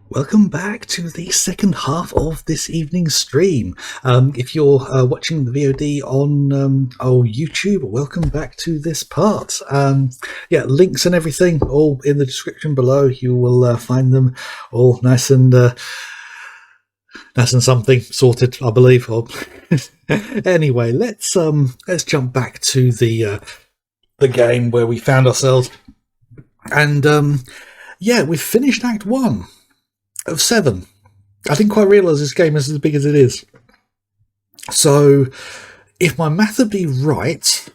Welcome back to the second half of this evening's stream. If you're watching the VOD on YouTube, welcome back to this part. Links and everything all in the description below. You will find them all nice and something sorted, I believe. Anyway, let's jump back to the game where we found ourselves, and we've finished Act 1. Of 7. I didn't quite realise this game is as big as it is. So, if my math would be right,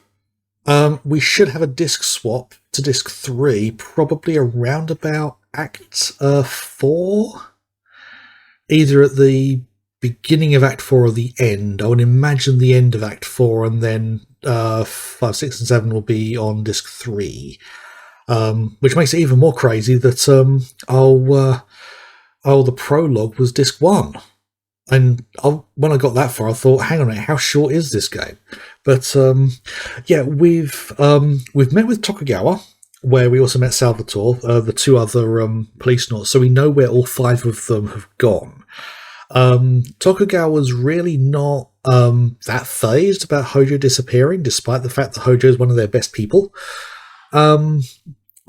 we should have a disc swap to disc 3, probably around about Act 4. Either at the beginning of Act 4 or the end. I would imagine the end of Act 4, and then 5, 6 and 7 will be on disc 3. Which makes it even more crazy that the prologue was disc 1. And when I got that far, I thought, hang on a minute, how short is this game? But we've met with Tokugawa, where we also met Salvatore, the two other Policenauts, so we know where all 5 of them have gone. Tokugawa's really not that phased about Hojo disappearing, despite the fact that Hojo is one of their best people.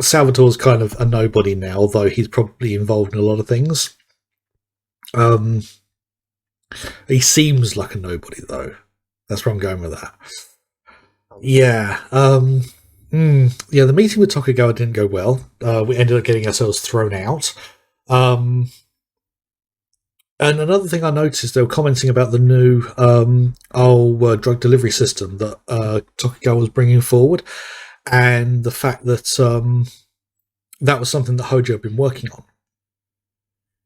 Salvatore's kind of a nobody now, although he's probably involved in a lot of things. He seems like a nobody, though. That's where I'm going with that. Yeah. The meeting with Tokugawa didn't go well. We ended up getting ourselves thrown out. And another thing I noticed, they were commenting about the new drug delivery system that Tokugawa was bringing forward. And the fact that that was something that Hojo had been working on.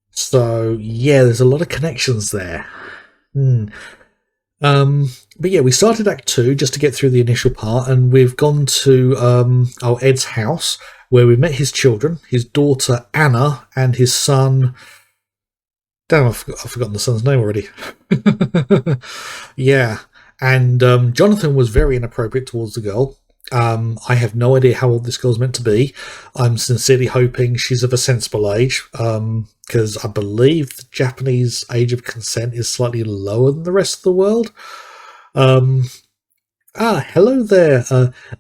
So, yeah, there's a lot of connections there. But yeah, we started Act 2 just to get through the initial part, and we've gone to Ed's house, where we met his children, his daughter Anna, and his son... Damn, I've forgotten the son's name already. Yeah, and Jonathan was very inappropriate towards the girl. I have no idea how old this girl's meant to be. I'm sincerely hoping she's of a sensible age, because I believe the Japanese age of consent is slightly lower than the rest of the world. Hello there,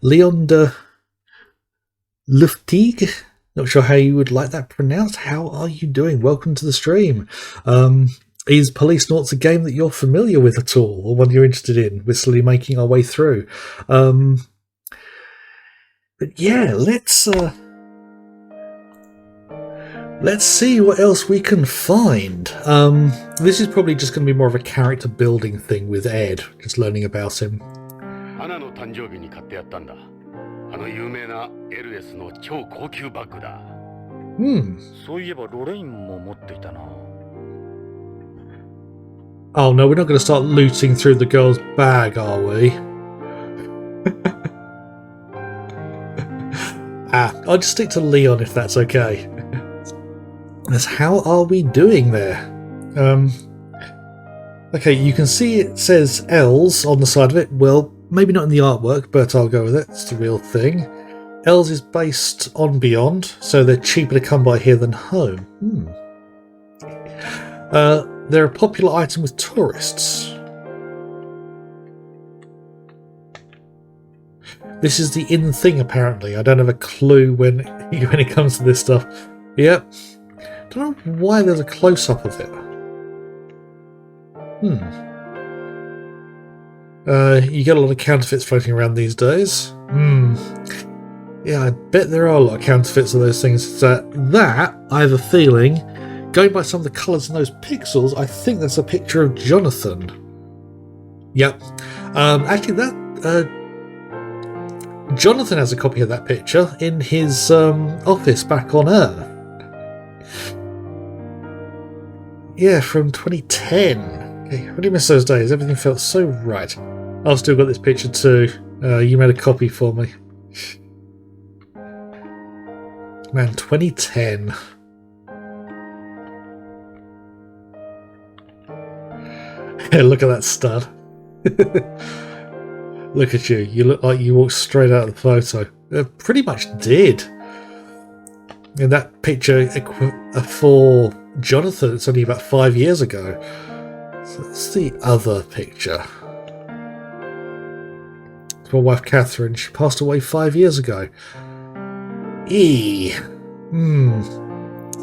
Leon de Luftig. Not sure how you would like that pronounced. How are you doing? Welcome to the stream. Is Policenauts a game that you're familiar with at all, or one you're interested in? We're slowly making our way through. But yeah, let's see what else we can find. This is probably just going to be more of a character building thing with Ed, just learning about him. Oh no, we're not going to start looting through the girl's bag, are we? I'll just stick to Leon if that's okay. How are we doing there? Okay, you can see it says L's on the side of it. Well, maybe not in the artwork, but I'll go with it. It's the real thing. L's is based on Beyond, so they're cheaper to come by here than home. They're a popular item with tourists. This is the in thing, apparently. I don't have a clue when it comes to this stuff. Yep. Don't know why there's a close-up of it. You get a lot of counterfeits floating around these days. Yeah, I bet there are a lot of counterfeits of those things. That, I have a feeling, going by some of the colours in those pixels, I think that's a picture of Jonathan. Yep. Actually, that... Jonathan has a copy of that picture in his office back on Earth. Yeah, from 2010. Okay, I really miss those days. Everything felt so right. I've still got this picture too. You made a copy for me. Man, 2010. Yeah, look at that stud. Look at you. You look like you walked straight out of the photo. Pretty much did. In that picture for Jonathan, it's only about 5 years ago. So that's the other picture. It's my wife Catherine. She passed away 5 years ago.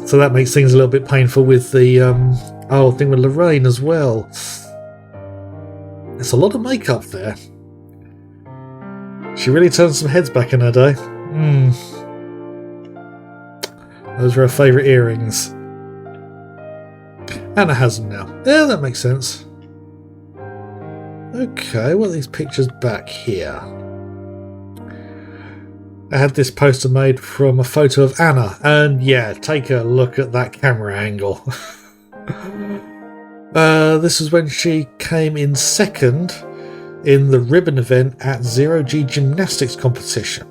So that makes things a little bit painful with the thing with Lorraine as well. There's a lot of makeup there. She really turned some heads back in her day. Those were her favourite earrings. Anna has them now. Yeah, that makes sense. Okay, what are these pictures back here? I had this poster made from a photo of Anna, and yeah, take a look at that camera angle. This is when she came in second in the ribbon event at Zero G Gymnastics competition.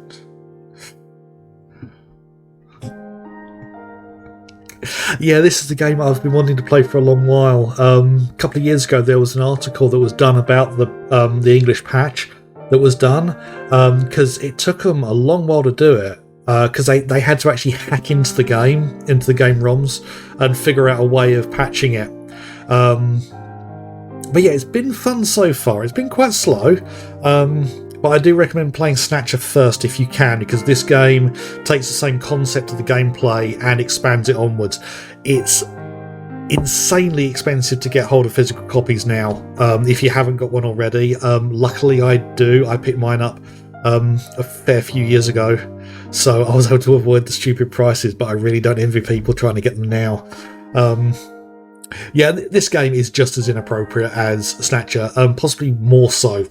Yeah, this is the game I've been wanting to play for a long while. A couple of years ago, there was an article that was done about the English patch that was done, because it took them a long while to do it, because they had to actually hack into the game ROMs, and figure out a way of patching it. But yeah, it's been fun so far. It's been quite slow, but I do recommend playing Snatcher first if you can, because this game takes the same concept of the gameplay and expands it onwards. It's insanely expensive to get hold of physical copies now, if you haven't got one already. Luckily I do. I picked mine up a fair few years ago, so I was able to avoid the stupid prices, but I really don't envy people trying to get them now. Yeah, this game is just as inappropriate as Snatcher, possibly more so.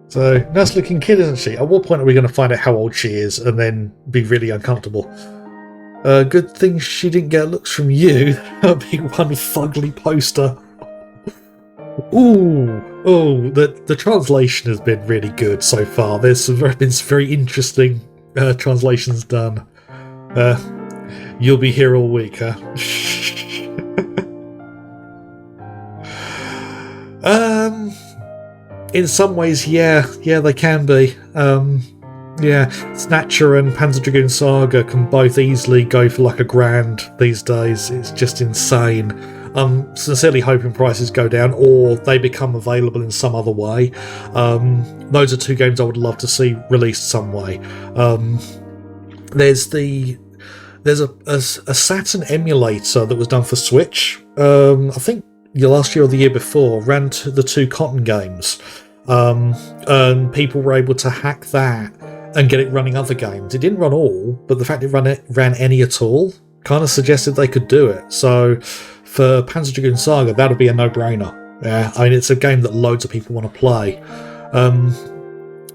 So, nice looking kid, isn't she? At what point are we going to find out how old she is and then be really uncomfortable? Good thing she didn't get looks from you. That would be one fugly poster. Ooh, the translation has been really good so far. There's been some very interesting translations done. You'll be here all week, huh? In some ways, yeah, they can be. Yeah, Snatcher and Panzer Dragoon Saga can both easily go for like $1,000 these days. It's just insane. I'm sincerely hoping prices go down or they become available in some other way. Those are two games I would love to see released some way. There's a Saturn emulator that was done for Switch. I think last year or the year before, ran the two Cotton games. And people were able to hack that and get it running other games. It didn't run all, but the fact it ran any at all kind of suggested they could do it. So for Panzer Dragoon Saga, that would be a no-brainer. Yeah, I mean, it's a game that loads of people want to play. And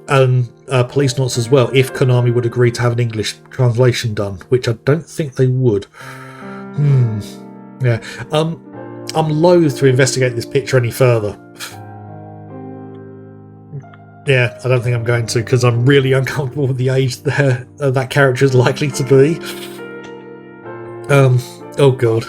Policenauts as well, if Konami would agree to have an English translation done, which I don't think they would. Yeah. I'm loath to investigate this picture any further. Yeah, I don't think I'm going to, because I'm really uncomfortable with the age that character is likely to be. Oh god.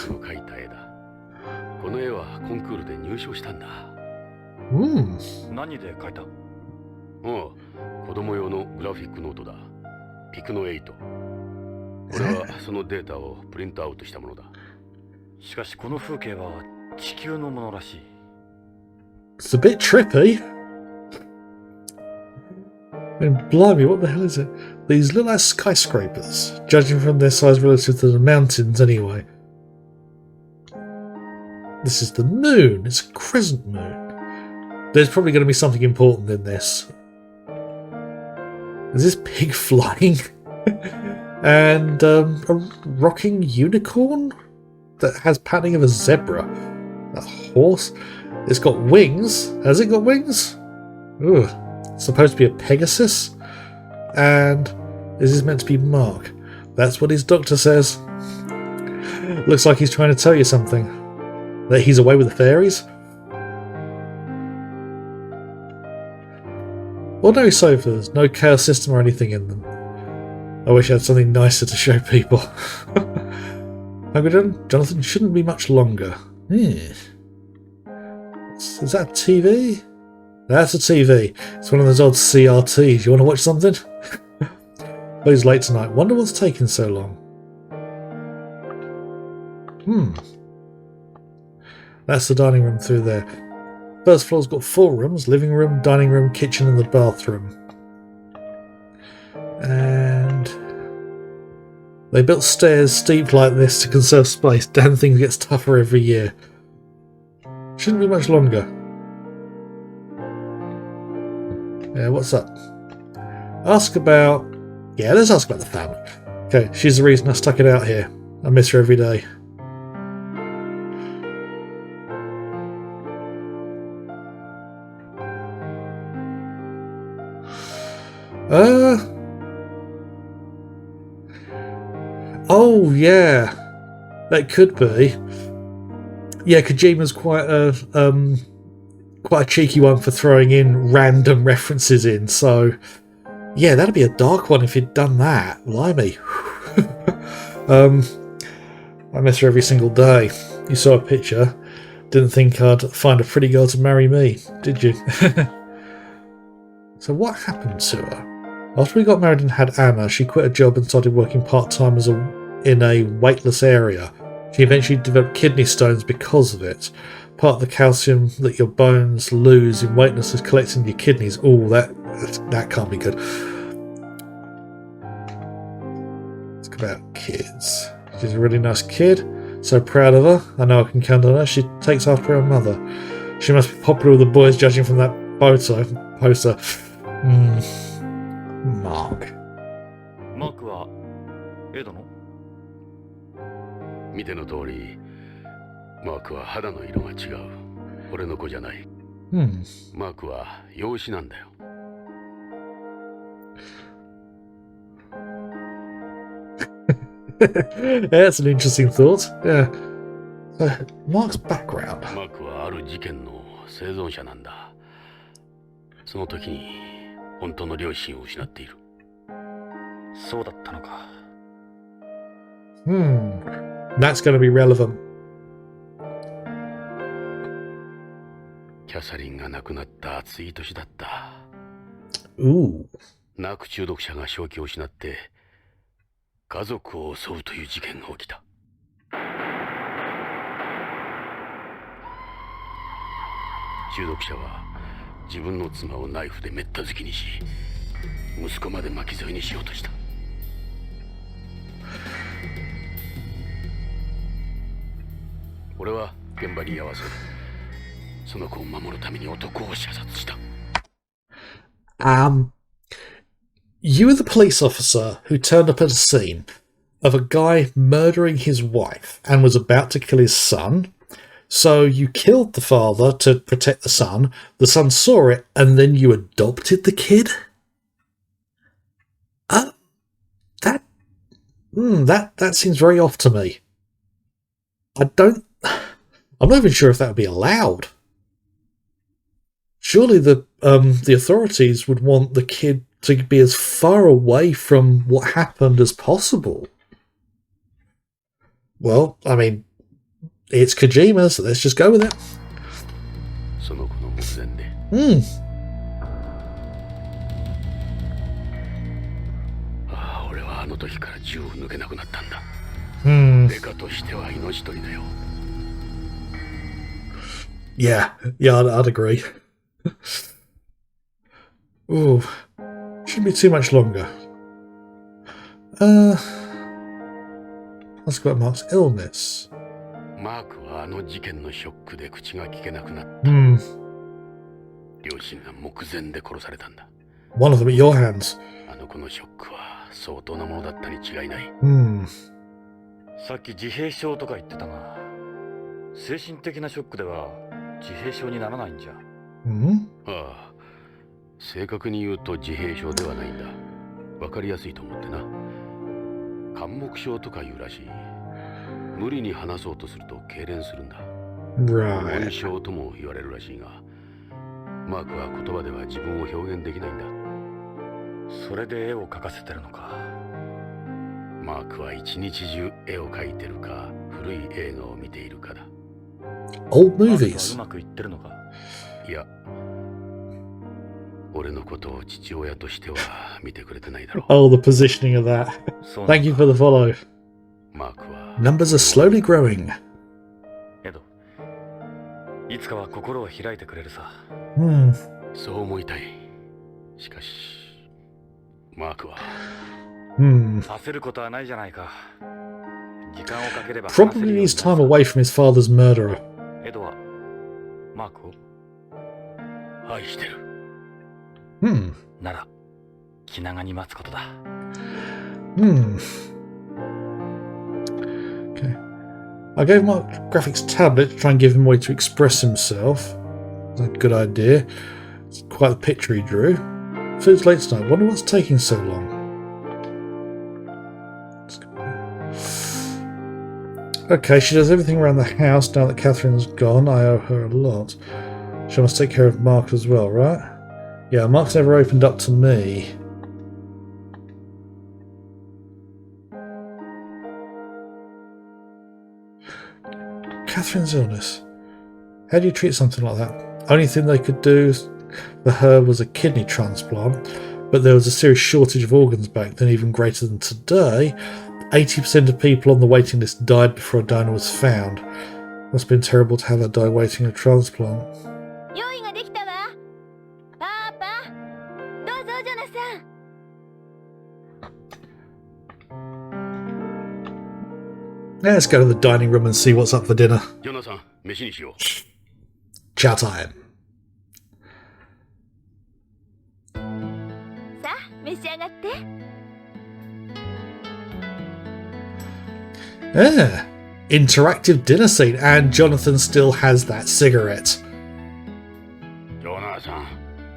It's a bit trippy. I mean, blimey, what the hell is it? These little ass skyscrapers, judging from their size relative to the mountains anyway. This is the moon. It's a crescent moon. There's probably going to be something important in this. Is this pig flying? And a rocking unicorn that has patterning of a zebra. A horse. It's got wings. Has it got wings? Ooh. It's supposed to be a Pegasus. And this is meant to be Mark. That's what his doctor says. Looks like he's trying to tell you something. That he's away with the fairies. Well, no sofas, no chaos system or anything in them. I wish I had something nicer to show people. Jonathan shouldn't be much longer. Is that a TV? That's a TV. It's one of those old CRTs. You want to watch something? Who's late tonight? Wonder what's taking so long. That's the dining room through there. First floor's got 4 rooms: living room, dining room, kitchen, and the bathroom. And they built stairs steep like this to conserve space. Damn thing gets tougher every year. Shouldn't be much longer. Yeah, what's up? Ask about... Yeah, let's ask about the family. Okay, she's the reason I stuck it out here. I miss her every day. Oh, yeah. That could be. Yeah, Kojima's quite a cheeky one for throwing in random references in, so... Yeah, that'd be a dark one if he'd done that. Blimey. I miss her every single day. You saw a picture. Didn't think I'd find a pretty girl to marry me, did you? So what happened to her? After we got married and had Anna, she quit her job and started working part-time in a weightless area. She eventually developed kidney stones because of it. Part of the calcium that your bones lose in weightless is collected in your kidneys. Oh, that can't be good. Let's go about kids. She's a really nice kid. So proud of her. I know I can count on her. She takes after her mother. She must be popular with the boys, judging from that poster. Mark. マークはエドの？見ての通り、マークは肌の色が違う。俺の子じゃない。マークは養子なんだよ。That's an interesting thought. Yeah. Mark's background. マークはある事件の生存者なんだ。その時に本当の両親を失っている。そうだったのか。That's going to be relevant. キャサリンが亡くなった暑い年だった。Ooh. ナーク中毒者が正気を失って家族を襲うという事件が起きた。中毒者は自分の妻をナイフでめった突きにし、息子まで巻き添えにしようとした。俺は現場に居合わせ、その子を守るために男を射殺した。You were the police officer who turned up at a scene of a guy murdering his wife and was about to kill his son. So you killed the father to protect the son saw it, and then you adopted the kid? That seems very off to me. I'm not even sure if that would be allowed. Surely the authorities would want the kid to be as far away from what happened as possible. Well, I mean, it's Kojima, so let's just go with it. Yeah, I'd agree. Ooh, shouldn't be too much longer. Let's go about Mark's illness. マークはあの事件のショックで口が聞けなくなった。両親が目前で殺されたんだ。One of them at your hands. あの子のショックは相当なものだったに違いない。さっき自閉症とか言ってたが、精神的なショックでは自閉症にならないんじゃ。ああ、正確に言うと自閉症ではないんだ。わかりやすいと思ってな。緘黙症とかいうらしい。無理に話そうとすると痙攣するんだ。Right. 紋章とも言われるらしいが、マークは言葉では自分を表現できないんだ。それで絵を描かせてるのか。マークは一日中絵を描いてるか、古い映画を見ているかだ。Old movies. うまくいってるのか。いや、俺のことを父親としては見てくれてないだろう。 Oh, the positioning of that. そうなん Thank だ you for the follow. マークは Numbers are slowly growing. エド、いつかは心を開いてくれるさ。 Hmm. そう思いたい。しかしマークは Hmm. 焦ることはないじゃないか。時間をかければ話せ Probably るように needs なる time away from his father's murderer. さ。エドはマークを愛してる。 Hmm. なら気長に待つことだ。 Hmm. Okay. I gave Mark graphics tablet to try and give him a way to express himself. That's a good idea. It's quite the picture he drew. Food's late tonight. Wonder what's taking so long. Okay, she does everything around the house now that Catherine's gone. I owe her a lot. She must take care of Mark as well, right? Yeah, Mark's never opened up to me. Catherine's illness. How do you treat something like that? Only thing they could do for her was a kidney transplant, but there was a serious shortage of organs back then, even greater than today. 80% of people on the waiting list died before a donor was found. Must have been terrible to have her die waiting a transplant. 用意ができたわ。パパ、どうぞジョナサン。 Let's go to the dining room and see what's up for dinner. ジョナサン、飯にしよう。 Chow time. さあ、召し上がって。 Ah, interactive dinner scene, and Jonathan still has that cigarette. ジョナサン、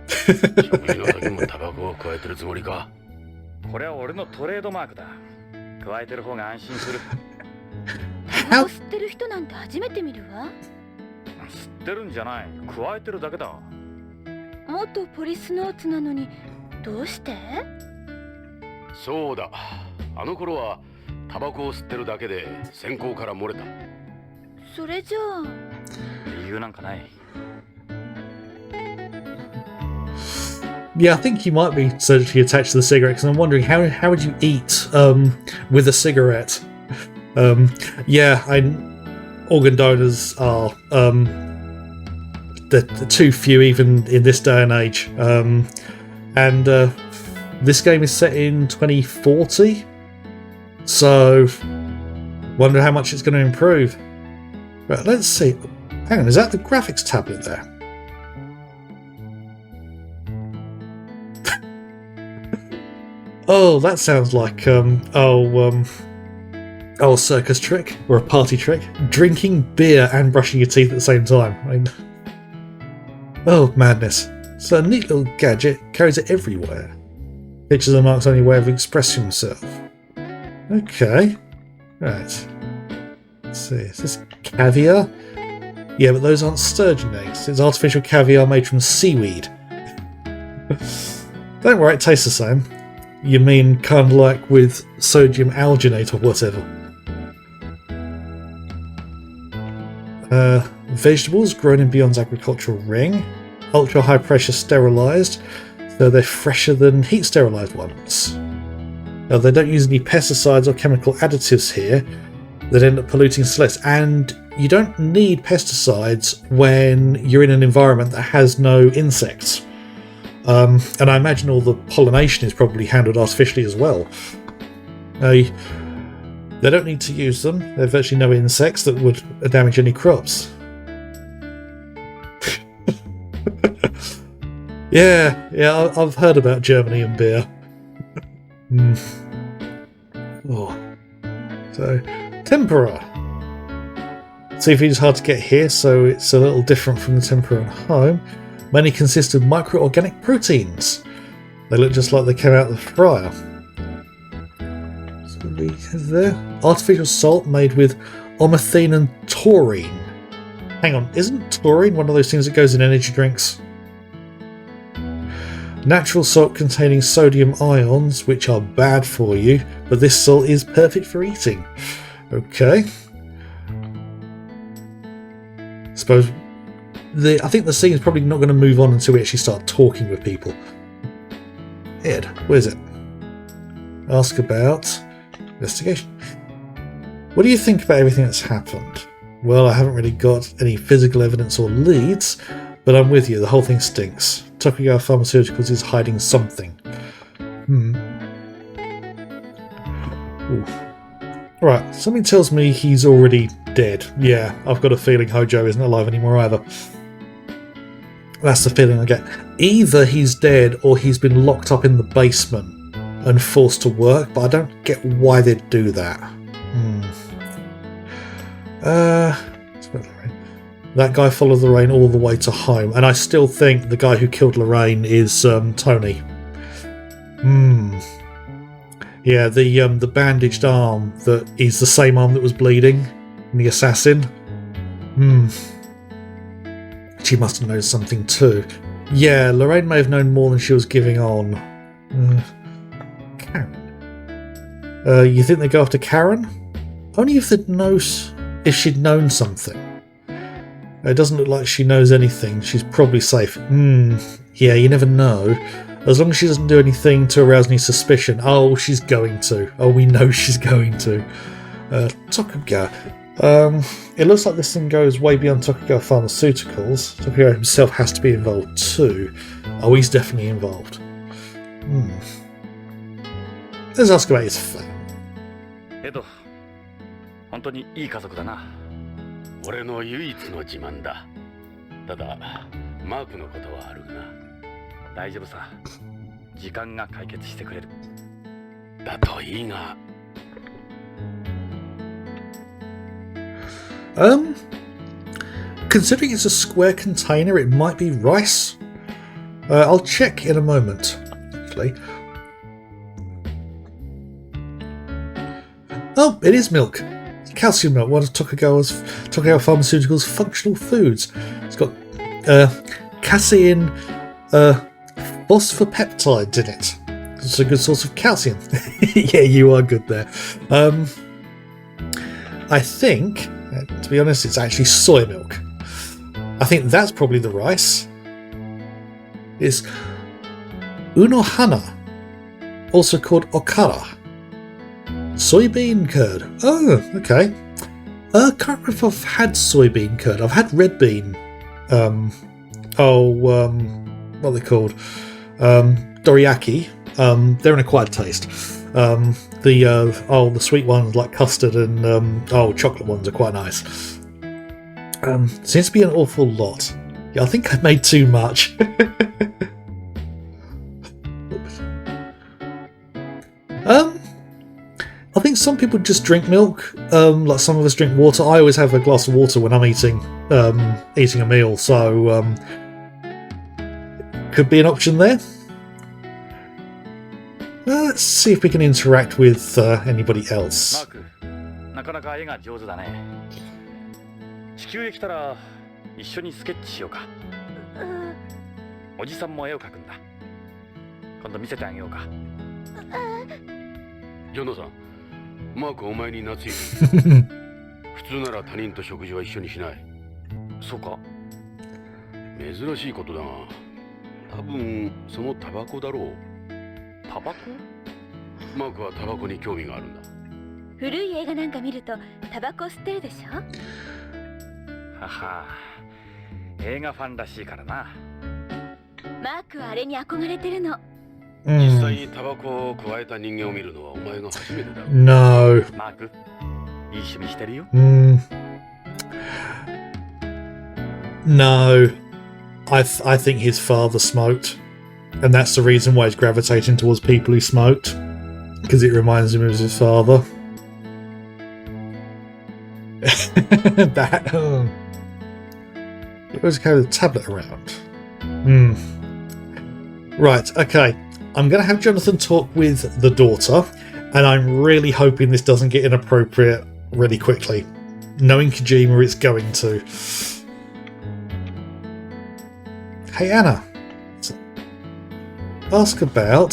食事の時もタバコを加えてるつもりか。これは俺のトレードマークだ。加えてる方が安心する。タバコ吸ってる人なんて初めて見るわ。吸ってるんじゃない。加えてるだけだ。元ポリスノーツなのにどうして？そうだ、あの頃はタバコを吸ってるだけで閃光から漏れた。それじゃあ理由なんかない。 Yeah, I think he might be surgically attached to the cigarette, because I'm wondering how would you eat with a cigarette? Yeah, organ donors are they're too few even in this day and age. And this game is set in 2040, so wonder how much it's going to improve. But let's see. Hang on, is that the graphics tablet there? Oh, that sounds like circus trick or a party trick. Drinking beer and brushing your teeth at the same time. I mean, oh, madness. It's a neat little gadget, carries it everywhere. Pictures are Mark's only way of expressing himself. Okay. Right. Let's see, is this caviar? Yeah, but those aren't sturgeon eggs. It's artificial caviar made from seaweed. Don't worry, it tastes the same. You mean kind of like with sodium alginate or whatever? Vegetables grown in Beyond's agricultural ring. Ultra high pressure sterilised, though they're fresher than heat sterilised ones. Now, they don't use any pesticides or chemical additives here that end up polluting less, and you don't need pesticides when you're in an environment that has no insects. And I imagine all the pollination is probably handled artificially as well. They don't need to use them. There are virtually no insects that would damage any crops. Yeah, I've heard about Germany and beer. Oh. So, tempura. Seafood is hard to get here, so it's a little different from the tempura at home. Many consist of micro-organic proteins. They look just like they came out of the fryer. So we have there artificial salt made with omethine and taurine. Hang on, isn't taurine one of those things that goes in energy drinks? Natural salt containing sodium ions, which are bad for you, but this salt is perfect for eating. Okay. Suppose I think the scene's probably not going to move on until we actually start talking with people. Ed, where's it? Ask about investigation. What do you think about everything that's happened? Well, I haven't really got any physical evidence or leads, but I'm with you. The whole thing stinks. Tokugawa Pharmaceuticals is hiding something. Ooh. Right, something tells me he's already dead. Yeah, I've got a feeling Hojo isn't alive anymore either. That's the feeling I get. Either he's dead or he's been locked up in the basement and forced to work, but I don't get why they'd do that. That guy followed the rain all the way to home, and I still think the guy who killed Lorraine is Tony. Yeah, the bandaged arm that is the same arm that was bleeding in The Assassin. She must have known something too. Yeah, Lorraine may have known more than she was giving on. Karen. You think they go after Karen? Only if if she'd known something. It doesn't look like she knows anything. She's probably safe. Yeah, you never know. As long as she doesn't do anything to arouse any suspicion. Oh, she's going to. Oh, we know she's going to. Tokugawa. It looks like this thing goes way beyond Tokugawa Pharmaceuticals. Tokugawa himself has to be involved too. Oh, he's definitely involved. Let's ask about his family. 本当にいい家族だな。俺の唯一の自慢だ。ただ、マークのことはあるがな。大丈夫さ。時間が解決してくれる。だといいが。Considering it's a square container, it might be rice. I'll check in a moment, actually. Oh, it is milk. Calcium milk, one of Tokugawa Pharmaceuticals' functional foods. It's got casein phosphopeptides in it. It's a good source of calcium. Yeah, you are good there. I think, to be honest, it's actually soy milk. I think that's probably the rice. It's unohana, also called okara. Soybean curd. Oh, okay. Can't remember if I've had soybean curd. I've had red bean. What are they called? Doriyaki. They're an acquired taste. The sweet ones like custard and chocolate ones are quite nice. Seems to be an awful lot. Yeah, I think I made too much. I think some people just drink milk, like some of us drink water. I always have a glass of water when I'm eating a meal, so could be an option there. Let's see if we can interact with anybody else. マーク、なかなか絵が上手だね。地球へ来たら一緒にスケッチしようか。おじさんも絵を描くんだ。今度見せてあげようか。ジョナサン、マークお前に懐いてる。普通なら他人と食事は一緒にしない。そうか。珍しいことだが、多分そのタバコだろう。タバコ？マークはタバコに興味があるんだ。古い映画なんか見るとタバコ吸ってるでしょ。はは、映画ファンらしいからな。マークはあれに憧れてるの。実際にタバコを加えた人間を見るのはお前が初めてだ。No. マーク、いい趣味してるよ。No. I think his father smoked. And that's the reason why he's gravitating towards people who smoked. Because it reminds him of his father. He always carry the tablet around. Right, okay. I'm going to have Jonathan talk with the daughter. And I'm really hoping this doesn't get inappropriate really quickly. Knowing Kojima, it's going to. Hey, Anna. Ask about...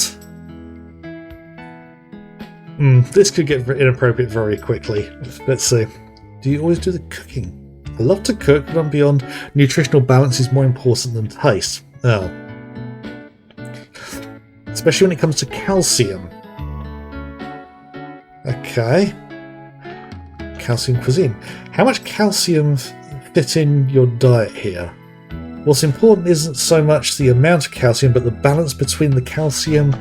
this could get inappropriate very quickly. Let's see. Do you always do the cooking? I love to cook, but beyond, nutritional balance is more important than taste. Oh. Especially when it comes to calcium. Okay. Calcium cuisine. How much calcium fit in your diet here? What's important isn't so much the amount of calcium, but the balance between the calcium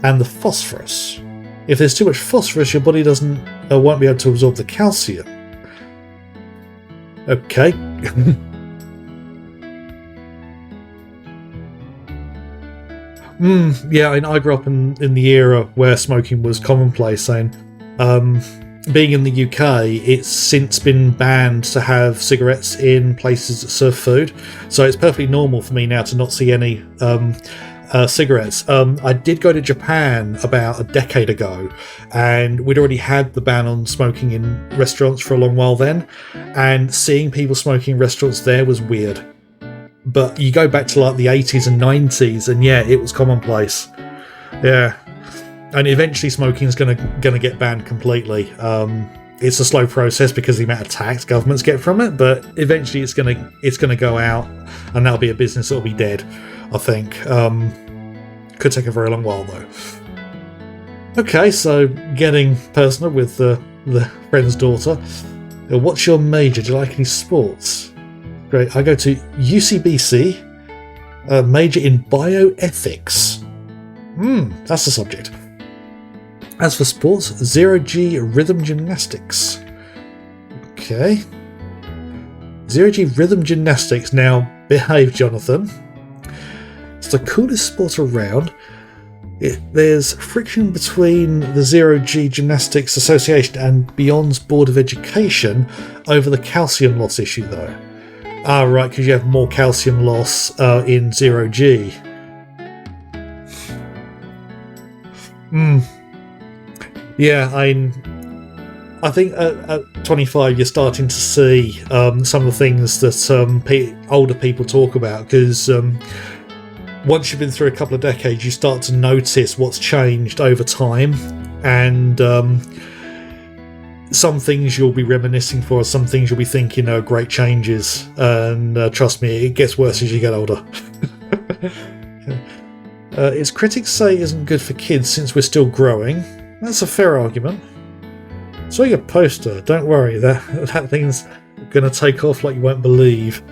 and the phosphorus. If there's too much phosphorus, your body won't be able to absorb the calcium. Okay. Yeah, I grew up in the era where smoking was commonplace, and being in the UK, it's since been banned to have cigarettes in places that serve food. So it's perfectly normal for me now to not see any cigarettes. I did go to Japan about a decade ago, and we'd already had the ban on smoking in restaurants for a long while then, and seeing people smoking in restaurants there was weird. But you go back to like the 80s and 90s, and yeah, it was commonplace. Yeah. And eventually smoking is gonna get banned completely. It's a slow process because of the amount of tax governments get from it, but eventually it's gonna go out, and that'll be a business that'll be dead, I think. Could take a very long while though. Okay, so getting personal with the friend's daughter. What's your major? Do you like any sports? Great. I go to UCBC, major in bioethics. That's the subject. As for sports, 0G rhythm gymnastics. Okay. 0G rhythm gymnastics. Now, behave, Jonathan. It's the coolest sport around. There's friction between the 0G Gymnastics Association and Beyond's Board of Education over the calcium loss issue, though. Ah, right, because you have more calcium loss in 0G. Yeah, I think at 25 you're starting to see some of the things that older people talk about, because once you've been through a couple of decades, you start to notice what's changed over time, and some things you'll be reminiscing for, some things you'll be thinking are great changes, and trust me, it gets worse as you get older. Its critics say it isn't good for kids since we're still growing. That's a fair argument. Saw your poster. Don't worry, that thing's gonna take off like you won't believe.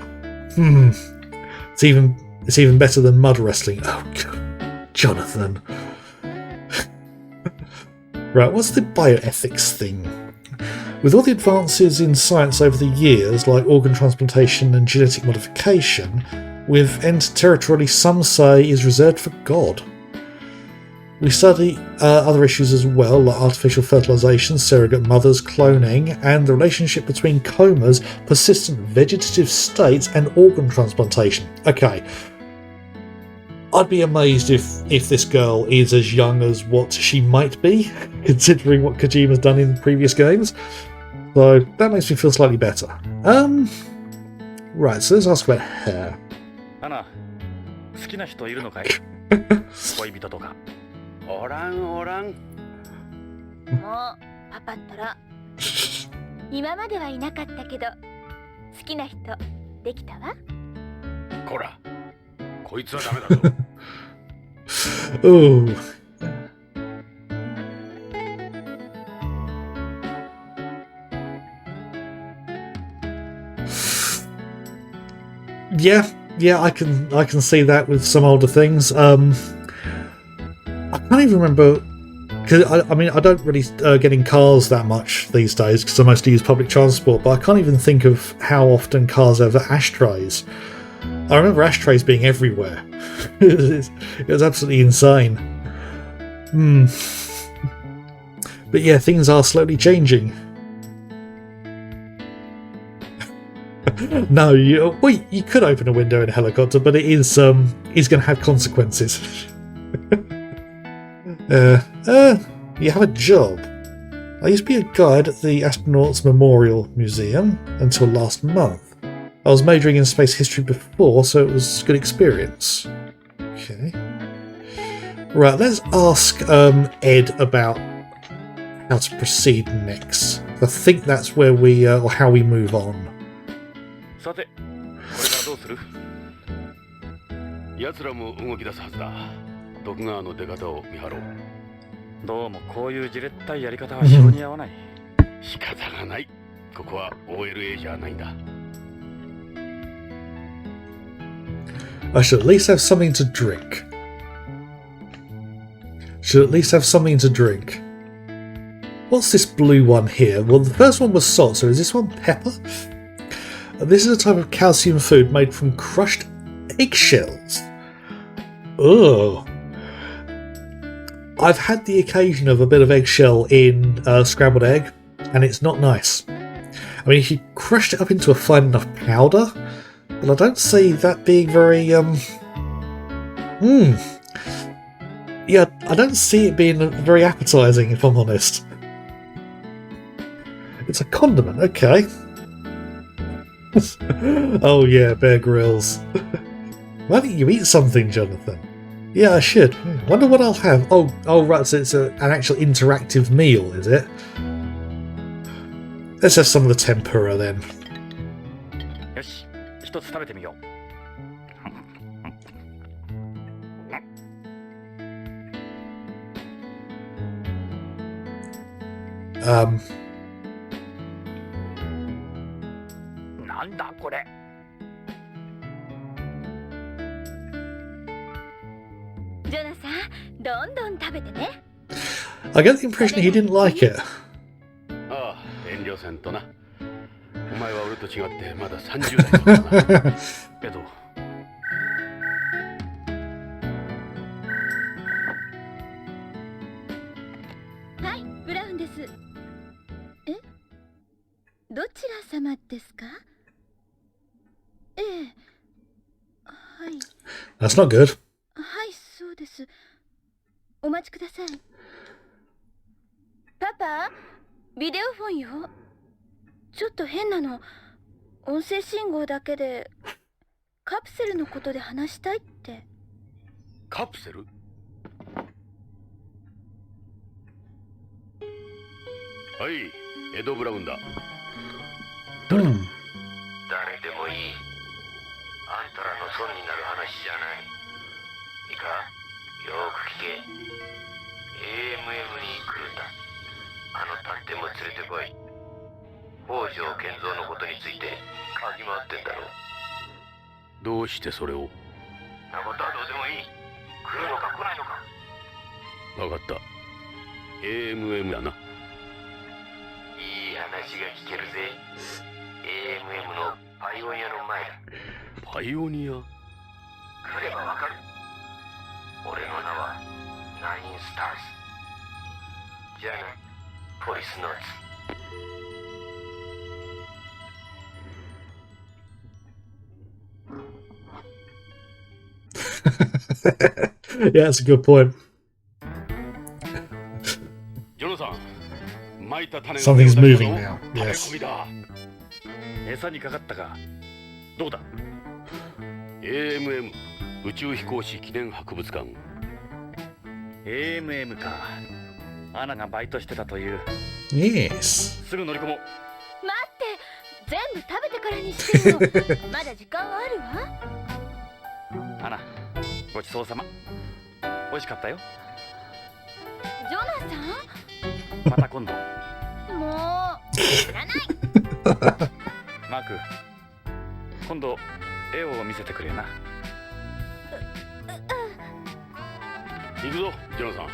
It's even better than mud wrestling. Oh, God. Jonathan. Right, what's the bioethics thing? With all the advances in science over the years, like organ transplantation and genetic modification, we've entered territory some say is reserved for God. We study other issues as well, like artificial fertilisation, surrogate mothers, cloning, and the relationship between comas, persistent vegetative states, and organ transplantation. Okay. I'd be amazed if this girl is as young as what she might be, considering what Kojima's done in previous games. So that makes me feel slightly better. Right, so let's ask about hair. Anna, 好きな人いるのかい？恋人とか。おらん。もうパパったら今まではいなかったけど好きな人できたわ。こら、こいつはダメだぞ。Ooh. Yeah, I can see that with some older things. I can't even remember, because I don't really get in cars that much these days because I mostly use public transport. But I can't even think of how often cars have ashtrays. I remember ashtrays being everywhere. It was absolutely insane. But yeah, things are slowly changing. No, you could open a window in a helicopter, but it is going to have consequences. You have a job. I used to be a guide at the Astronauts Memorial Museum until last month. I was majoring in space history before, so it was a good experience. Okay. Right, let's ask Ed about how to proceed next. I think that's where we or how we move on. さて、これからどうする？奴らも動き出すはずだ。徳川の出方を見張ろう。どうもこういうじれったいやり方は性に合わない。仕方がない。ここは OLA じゃないんだ。I should at least have something to drink. Should at least have something to drink. What's this blue one here? Well, the first one was salt, so is this one pepper? This is a type of calcium food made from crushed eggshells. Ugh. I've had the occasion of a bit of eggshell in scrambled egg, and it's not nice. I mean, if you crushed it up into a fine enough powder, but I don't see that being very, Yeah, I don't see it being very appetising, if I'm honest. It's a condiment, okay. Oh yeah, Bear Grylls. Why don't you eat something, Jonathan? Yeah, I should. Wonder what I'll have. Oh, right, so it's an actual interactive meal, is it? Let's have some of the tempura then. よし、一つ食べてみよう。なんだこれ。ジョナサン、どんどん食べてね。I get the impression he didn't like it. ああ、遠慮せんとな。お前は俺と違ってまだ30代だからな。けど。はい、ブラウンです。え？どちら様ですか？ええ。はい。That's not good. はい、そうです。お待ちください。パパ、ビデオフォンよ。ちょっと変なの。音声信号だけでカプセルのことで話したいって。カプセル？はい、エド・ブラウンだ。Hmm. 誰でもいい。あんたらの損になる話じゃない。いいか、よーく聞け。AMM に来るんだ。あの探偵も連れてこい。北条健三のことについて嗅ぎ回ってんだろう。どうしてそれを？なことはどうでもいい。来るのか来ないのか。わかった。AMM だな。いい話が聞けるぜ。AMM のパイオニアの前だ。パイオニア？来ればわかる。俺の名はナインスターズ。じゃあな、ポリスノーツ。Yeah, that's a good point. ジョナサン、巻いた種が Something's moving now. 食べ Yes. 込みだ。餌にかかったか。どうだ？ AMM 宇宙飛行士記念博物館。 AMM か。アナがバイトしてたという。 Yes. すぐ乗り込もう。待って、全部食べてからにしてよ。まだ時間はあるわ。アナ、ごちそうさま。美味しかったよ。ジョナサまた今度。ン、もう知らない。マーク、今度絵を見せてくれな。行くぞ、ジョナサン。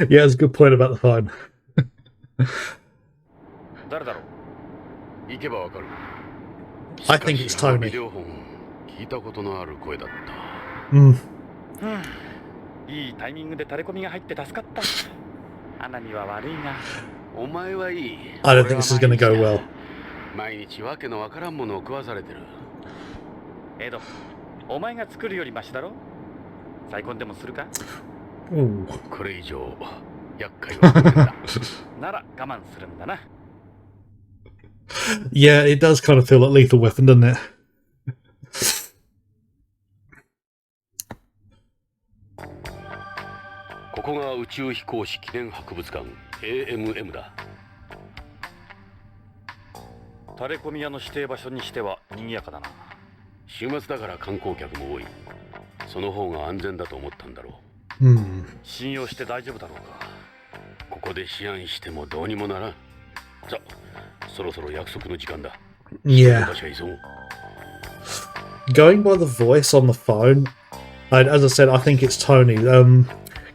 Yeah, that's a good point about the phone. 誰だろう？行けばわかる。 I think it's しかしあの Tony. ビデオ本、聞いたことのある声だった。Mm. いいタイミングでタレコミが入って助かった。アナには悪いが。お前はいい。 I don't think this is going to go well. 毎日わけのわからんものを食わされてる。エド、お前が作るよりマシだろ。再婚でもするか？ Ooh. これ以上厄介はないんだ。なら我慢するんだな。Yeah, it does kind of feel like Lethal Weapon, doesn't it? ここが宇宙飛行士記念博物館 AMM だ。タレコミ屋の指定場所にしては賑やかだな。週末だから観光客も多い。その方が安全だと思ったんだろう。信用して大丈夫だろうか。ここで思案してもどうにもならん。さ、そろそろ約束の時間だ。Yeah. 場所へ急ごう。 Going by the voice on the phone, as I said, I think it's Tony,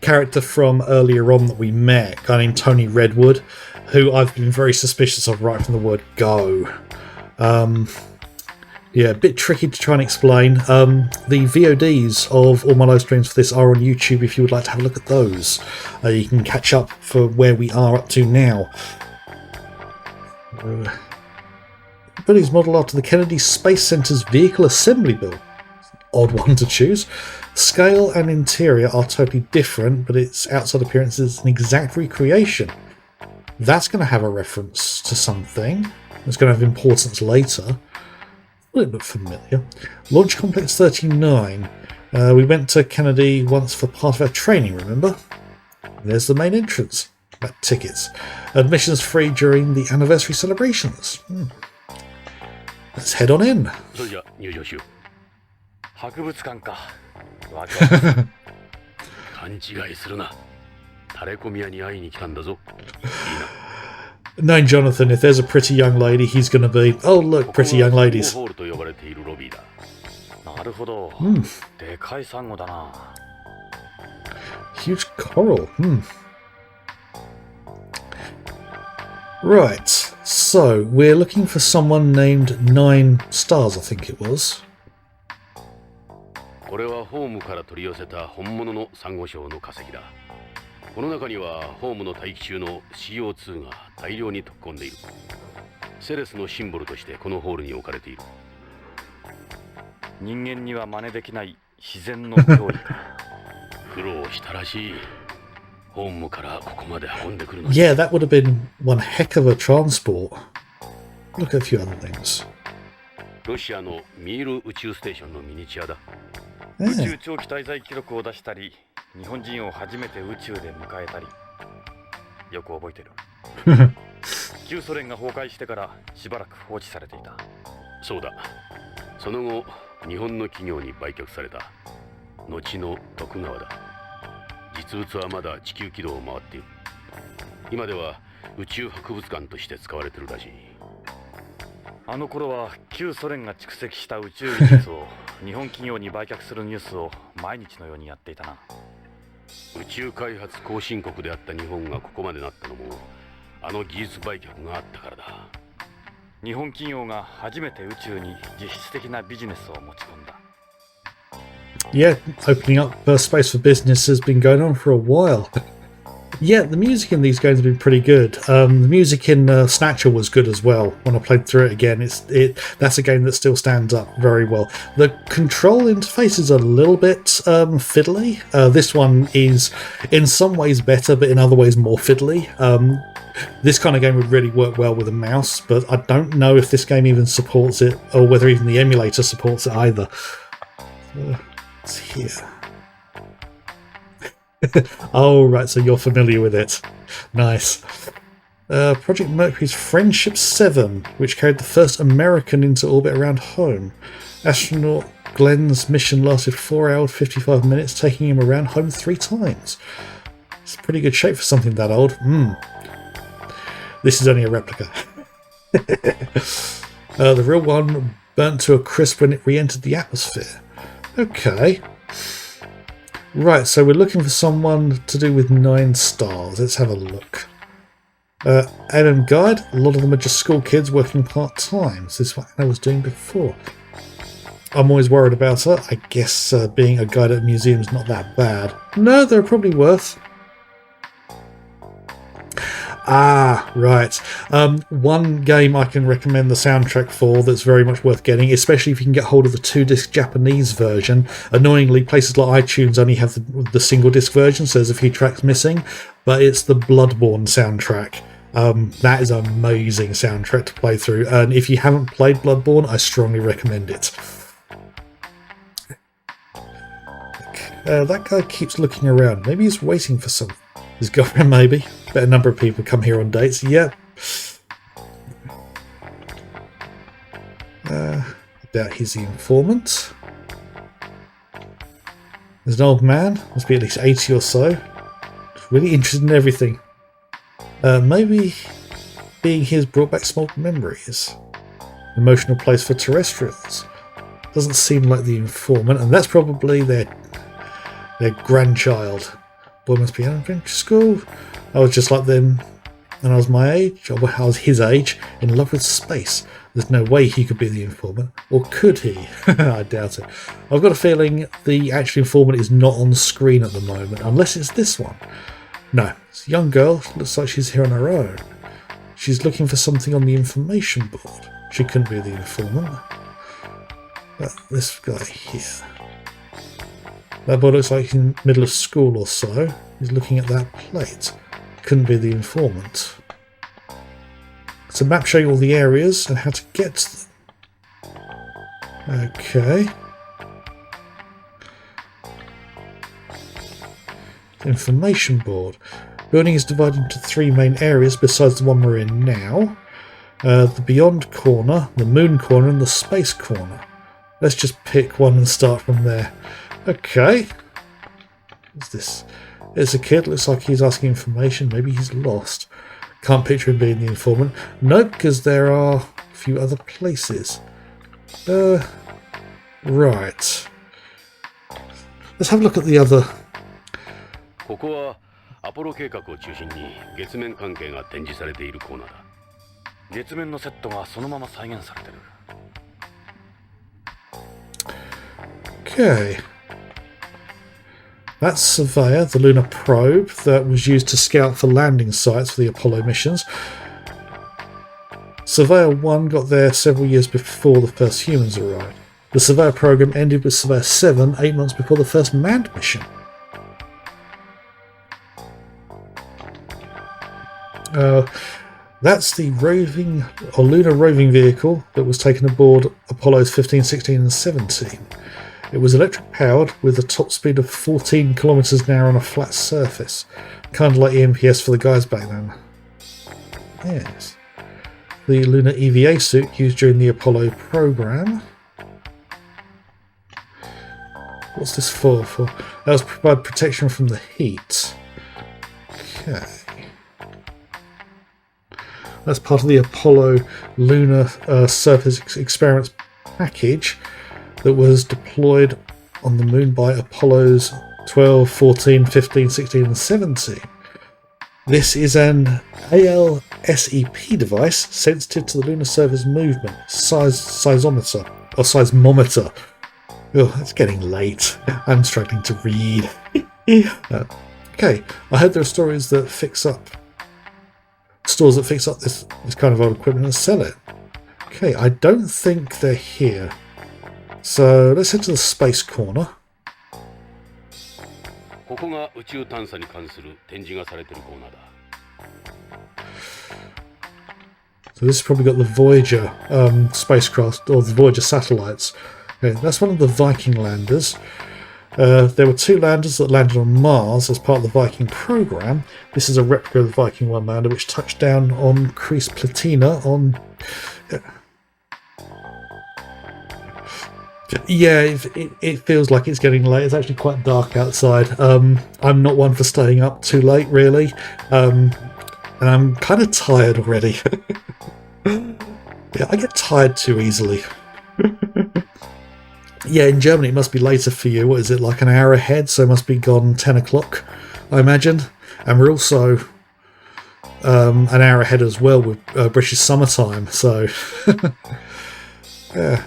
character from earlier on that we met, a guy named Tony Redwood, who I've been very suspicious of right from the word go. Yeah, a bit tricky to try and explain. The VODs of all my live streams for this are on YouTube if you would like to have a look at those. You can catch up for where we are up to now. Building's modelled after the Kennedy Space Centre's vehicle assembly build. Odd one to choose. Scale and interior are totally different, but its outside appearance is an exact recreation. That's going to have a reference to something. It's going to have importance later. Will it look familiar? Launch Complex 39. We went to Kennedy once for part of our training, remember? There's the main entrance. About tickets. Admission's free during the anniversary celebrations. Let's head on in. それじゃ入場しよう。博物館か。ワクワクする。勘違いするな。タレコミ屋に会いに来たんだぞ。いいな。 Knowing Jonathan, if there's a pretty young lady, he's going to be, oh look, pretty young ladies. ホールと呼ばれているロビーだ。なるほど。でかいサンゴだな。Huge coral. Right, so we're looking for someone named 9 Stars, I think it was. これはホームから取り寄せた本物のサンゴ礁の化石だ。この中にはホームの大気中の CO2 が大量に溶け込んでいる。セレスのシンボルとしてこのホールに置かれている。人間には真似できない自然の脅威か。苦労したらしい。ホームからここまで運んでくるの。Yeah, that would have been one heck of a transport. Look at a few other things. ロシアのミール宇宙ステーションのミニチュアだ。宇宙長期滞在記録を出したり、日本人を初めて宇宙で迎えたり。よく覚えてる。旧ソ連が崩壊してからしばらく放置されていた。そうだ。その後、日本の企業に売却された。後の徳川だ。実物はまだ地球軌道を回っている。今では宇宙博物館として使われてるらしい。あの頃は旧ソ連が蓄積した宇宙技術を日本企業に売却するニュースを毎日のようにやっていたな。宇宙開発後進国であった日本がここまでなったのもあの技術売却があったからだ。日本企業が初めて宇宙に実質的なビジネスを持ち込んだ。Yeah, opening up space for business has been going on for a while. Yeah, the music in these games have been pretty good. The music in Snatcher was good as well. When I played through it again, that's a game that still stands up very well. The control interface is a little bit fiddly. This one is in some ways better, but in other ways more fiddly. This kind of game would really work well with a mouse, but I don't know if this game even supports it, or whether even the emulator supports it either. It's here. Oh, right, so you're familiar with it. Nice. Project Mercury's Friendship 7, which carried the first American into orbit around home. Astronaut Glenn's mission lasted 4 hours 55 minutes, taking him around home 3 times. It's pretty good shape for something that old. This is only a replica. The real one burnt to a crisp when it re-entered the atmosphere. Okay. Right, so we're looking for someone to do with 9 stars. Let's have a look. Adam Guide, a lot of them are just school kids working part-time. This is what Anna was doing before. I'm always worried about her. I guess being a guide at a museum is not that bad. No, they're probably worth. Ah, right. One game I can recommend the soundtrack for that's very much worth getting, especially if you can get hold of the 2-disc Japanese version. Annoyingly, places like iTunes only have the single-disc version, so there's a few tracks missing, but it's the Bloodborne soundtrack. That is an amazing soundtrack to play through, and if you haven't played Bloodborne, I strongly recommend it. That guy keeps looking around. Maybe he's waiting for some. His girlfriend, maybe. Bet a number of people come here on dates. Yep. I doubt he's the informant. There's an old man, must be at least 80 or so. Really interested in everything. Maybe being here has brought back small memories. Emotional place for terrestrials. Doesn't seem like the informant, and that's probably their grandchild. Boy must be in elementary school. I was just like them when I was my age, or I was his age, in love with space. There's no way he could be the informant. Or could he? I doubt it. I've got a feeling the actual informant is not on screen at the moment, unless it's this one. No, it's a young girl. Looks like she's here on her own. She's looking for something on the information board. She couldn't be the informant. But this guy here. That boy looks like he's in the middle of school or so. He's looking at that plate. Couldn't be the informant. It's a map showing all the areas and how to get to them. Okay. Information board. Building is divided into 3 main areas besides the one we're in now. The Beyond corner, the Moon corner and the Space corner. Let's just pick one and start from there. Okay. What's this? There's a kid, looks like he's asking information. Maybe he's lost. Can't picture him being the informant. Nope, because there are a few other places. Right. Let's have a look at the other. ここはアポロ計画を中心に月面関係が展示されているコーナーだ。月面のセットがそのまま再現されてる。Okay. That's Surveyor, the lunar probe that was used to scout for landing sites for the Apollo missions. Surveyor 1 got there several years before the first humans arrived. The Surveyor program ended with Surveyor 7 8 months before the first manned mission. That's the roving or lunar roving vehicle that was taken aboard Apollos 15, 16 and 17. It was electric powered with a top speed of 14 kilometers an hour on a flat surface. Kind of like EMPS for the guys back then. Yes. The lunar EVA suit used during the Apollo program. What's this for? That was to provide protection from the heat. Okay. That's part of the Apollo Lunar Surface Experiments package that was deployed on the moon by Apollos 12, 14, 15, 16 and 17. This is an ALSEP device sensitive to the lunar surface movement, seismometer. Oh, it's getting late. I'm struggling to read. Okay, I heard there are stores that fix up this kind of old equipment and sell it. Okay, I don't think they're here. So let's head to the space corner. ここが宇宙探査に関する展示がされているコーナーだ。 So this has probably got the Voyager spacecraft or the Voyager satellites. Okay, that's one of the Viking landers. There were 2 landers that landed on Mars as part of the Viking program. This is a replica of the Viking 1 lander which touched down on Cres Platina on... Yeah, it feels like it's getting late. It's actually quite dark outside. I'm not one for staying up too late, really. And I'm kind of tired already. Yeah, I get tired too easily. Yeah, in Germany it must be later for you. What is it, like an hour ahead? So it must be gone 10 o'clock, I imagine. And we're also an hour ahead as well with British summertime. So, yeah.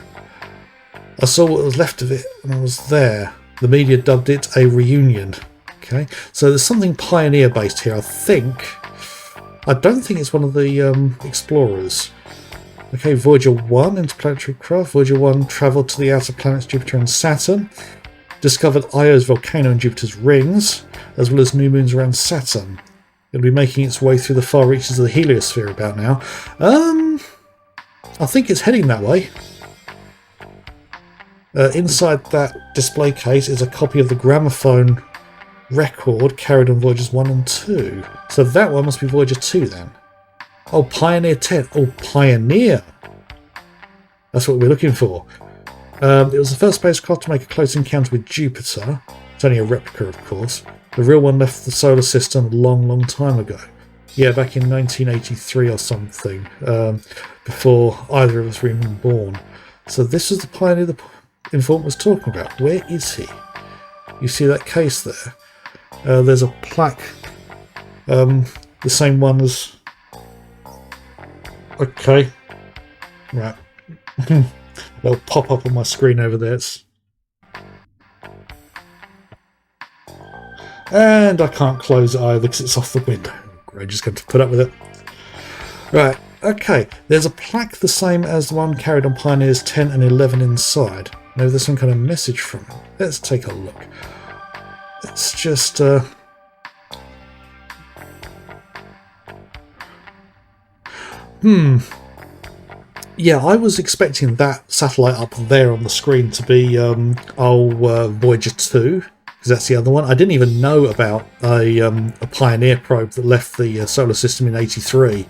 I saw what was left of it when I was there. The media dubbed it a reunion. Okay, so there's something Pioneer based here, I think. I don't think it's one of the explorers. Okay, Voyager 1, interplanetary craft. Voyager 1 travelled to the outer planets Jupiter and Saturn. Discovered Io's volcano and Jupiter's rings, as well as new moons around Saturn. It'll be making its way through the far reaches of the heliosphere about now. I think it's heading that way. Inside that display case is a copy of the gramophone record carried on Voyagers 1 and 2. So that one must be Voyager 2 then. Oh, Pioneer 10. Oh, Pioneer. That's what we're looking for. It was the first spacecraft to make a close encounter with Jupiter. It's only a replica, of course. The real one left the solar system a long, long time ago. Yeah, back in 1983 or something, before either of us were even born. So this is the pioneer the informant was talking about. Where is he? You see that case there? There's a plaque, the same one as... Okay, right. It'll pop up on my screen over there. And I can't close it either because it's off the window. I'm just going to put up with it. Right, okay. There's a plaque the same as the one carried on Pioneers 10 and 11 inside. Maybe there's some kind of message from it. Let's take a look. Let's just... Yeah, I was expecting that satellite up there on the screen to be Voyager 2, because that's the other one. I didn't even know about a Pioneer probe that left the solar system in '83.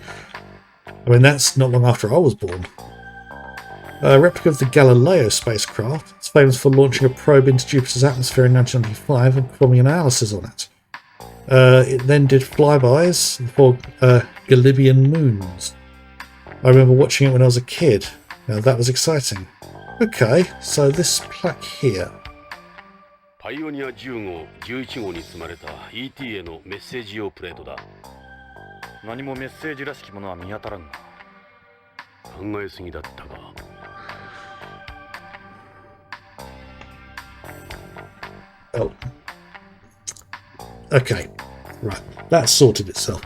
I mean, that's not long after I was born. A replica of the Galileo spacecraft. It's famous for launching a probe into Jupiter's atmosphere in 1995 and performing analysis on it. It then did flybys for Galilean moons. I remember watching it when I was a kid. Now, that was exciting. Okay, so this plaque here. パイオニア10号、11号に積まれた ET へのメッセージ用プレートだ。何もメッセージらしきものは見当たらんが。考えすぎだったが。Oh. Okay, right. That sorted itself.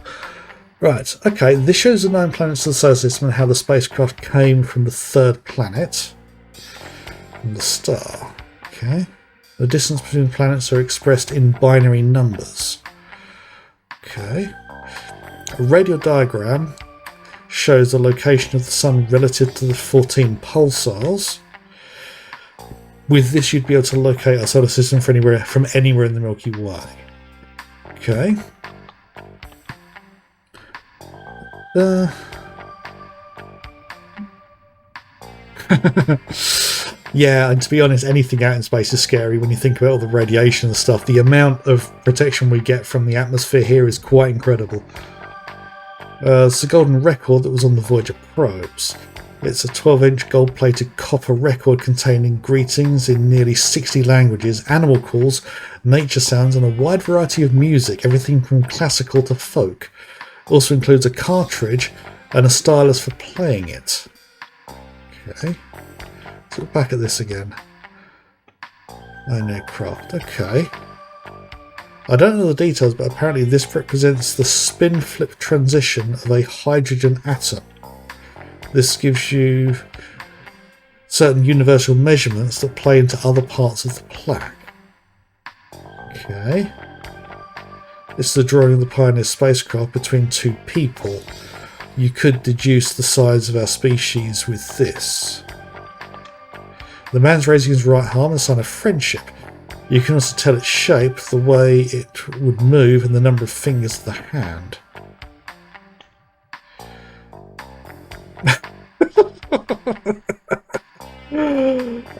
Right, okay, this shows the 9 planets of the solar system and how the spacecraft came from the third planet, from the star. Okay, the distance between planets are expressed in binary numbers. Okay, a radial diagram shows the location of the Sun relative to the 14 pulsars. With this, you'd be able to locate our solar system from anywhere in the Milky Way. Okay. Yeah, and to be honest, anything out in space is scary when you think about all the radiation and stuff. The amount of protection we get from the atmosphere here is quite incredible. It's a golden record that was on the Voyager probes. It's a 12-inch gold-plated copper record containing greetings in nearly 60 languages, animal calls, nature sounds, and a wide variety of music, everything from classical to folk. Also includes a cartridge and a stylus for playing it. Okay, let's look back at this again. Nine aircraft, okay. I don't know the details, but apparently this represents the spin-flip transition of a hydrogen atom. This gives you certain universal measurements that play into other parts of the plaque. Okay. This is a drawing of the Pioneer spacecraft between two people. You could deduce the size of our species with this. The man's raising his right arm, a sign of friendship. You can also tell its shape, the way it would move, and the number of fingers of the hand.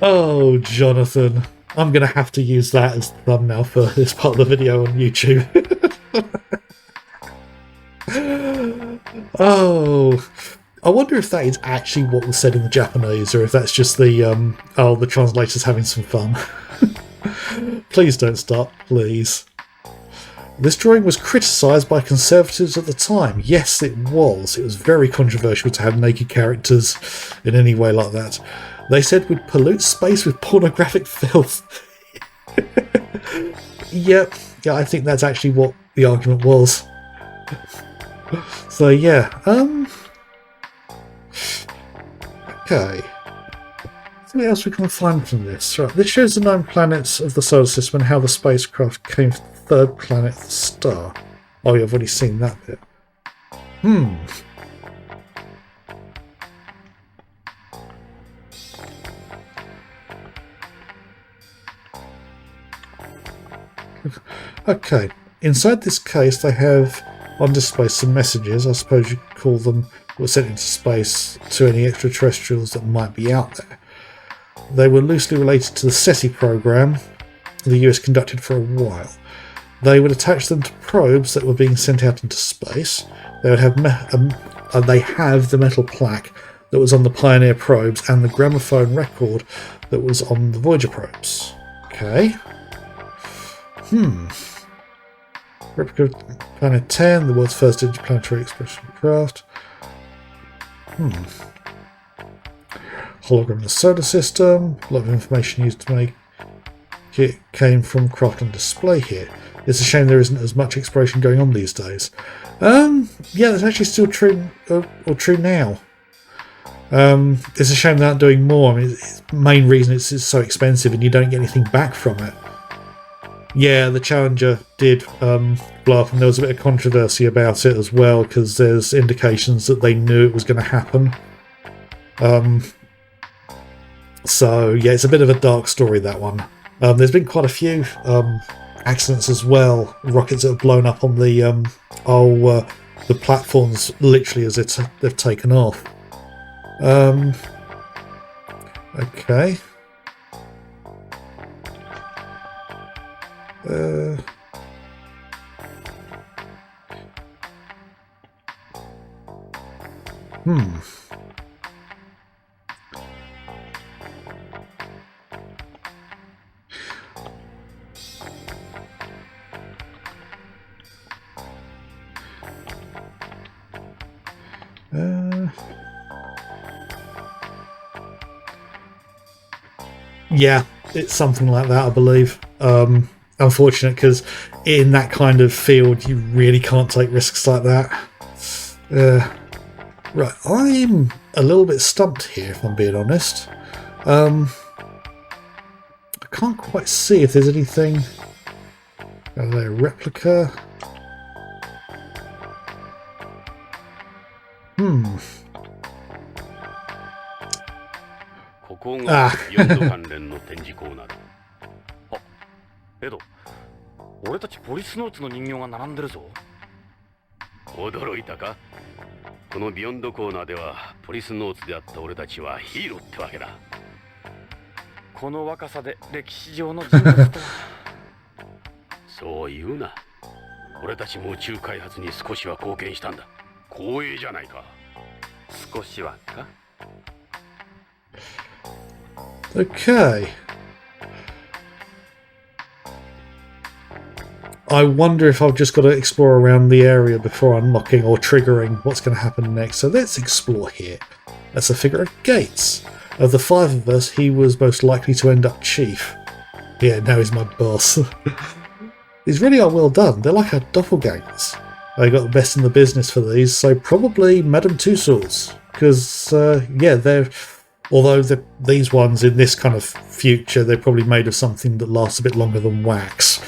Oh, Jonathan. I'm going to have to use that as the thumbnail for this part of the video on YouTube. Oh, I wonder if that is actually what was said in the Japanese, or if that's just the the translator's having some fun. Please don't stop, please. This drawing was criticised by conservatives at the time. Yes, it was. It was very controversial to have naked characters in any way like that. They said we'd pollute space with pornographic filth. Yep, yeah, I think that's actually what the argument was. So yeah, okay. What else we can find from this? Right, this shows the 9 planets of the solar system and how the spacecraft came to the third planet, the star. Oh, yeah, I've already seen that bit. Okay, inside this case they have on display some messages. I suppose you could call them were sent into space to any extraterrestrials that might be out there. They were loosely related to the SETI program the US conducted for a while. They would attach them to probes that were being sent out into space. They would have they have the metal plaque that was on the Pioneer probes and the gramophone record that was on the Voyager probes. Okay. Replica of Planet 10, the world's first interplanetary exploration craft. Hologram of the solar system. A lot of information used to make it came from craft on display here. It's a shame there isn't as much exploration going on these days. Yeah, that's actually still true, or true now. It's a shame they're not doing more. I mean, the main reason it's so expensive and you don't get anything back from it. Yeah, the Challenger did blow up, and there was a bit of controversy about it as well, because there's indications that they knew it was going to happen. So, yeah, it's a bit of a dark story, that one. There's been quite a few accidents as well, rockets that have blown up on the platforms literally as they've taken off. Okay. Yeah, it's something like that, I believe. Unfortunate, because in that kind of field, you really can't take risks like that. Right, I'm a little bit stumped here, if I'm being honest. I can't quite see if there's anything. Are there a replica? Ah. エド、俺たちポリスノーツの人形が並んでるぞ。驚いたか？このビヨンドコーナーではポリスノーツであった俺たちはヒーローってわけだ。この若さで歴史上の人物とは。そう言うな。俺たちも宇宙開発に少しは貢献したんだ。光栄じゃないか。少しはか。Okay. I wonder if I've just got to explore around the area before unlocking or triggering what's going to happen next. So let's explore here. That's a figure of Gates. Of the five of us, he was most likely to end up chief. Yeah, now he's my boss. These really are well done. They're like our doppelgangers. I got the best in the business for these, so probably Madame Tussauds. Because, yeah, they're... Although these ones in this kind of future, they're probably made of something that lasts a bit longer than wax.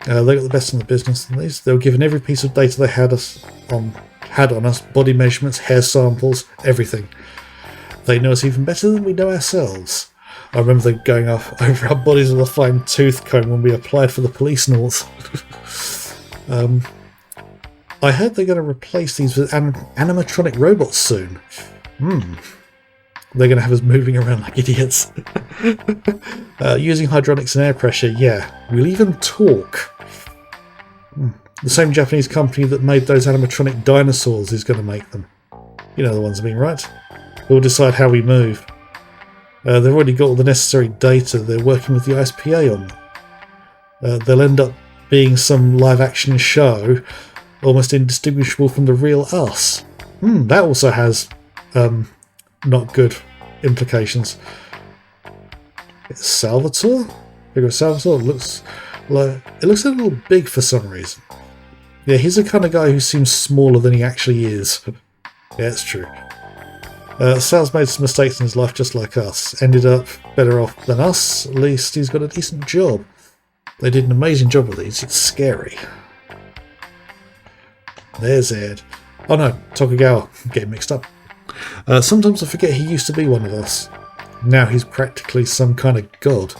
They got the best in the business in these. They were given every piece of data they had on us, body measurements, hair samples, everything. They know us even better than we know ourselves. I remember them going off over our bodies with a fine tooth comb when we applied for the Policenauts. I heard they're going to replace these with animatronic robots soon. They're going to have us moving around like idiots. Using hydronics and air pressure, yeah. We'll even talk. The same Japanese company that made those animatronic dinosaurs is going to make them. You know the ones I mean, right? They'll decide how we move. They've already got all the necessary data. They're working with the ISPA on them. They'll end up being some live-action show, almost indistinguishable from the real us. That also has... not good implications. It's Salvatore? Figure of Salvatore looks like it looks a little big for some reason. Yeah, he's the kind of guy who seems smaller than he actually is. Yeah, it's true. Sal's made some mistakes in his life just like us. Ended up better off than us. At least he's got a decent job. They did an amazing job with these. It's scary. There's Ed. Oh no, Tokugawa. I'm getting mixed up. Sometimes I forget he used to be one of us. Now he's practically some kind of god.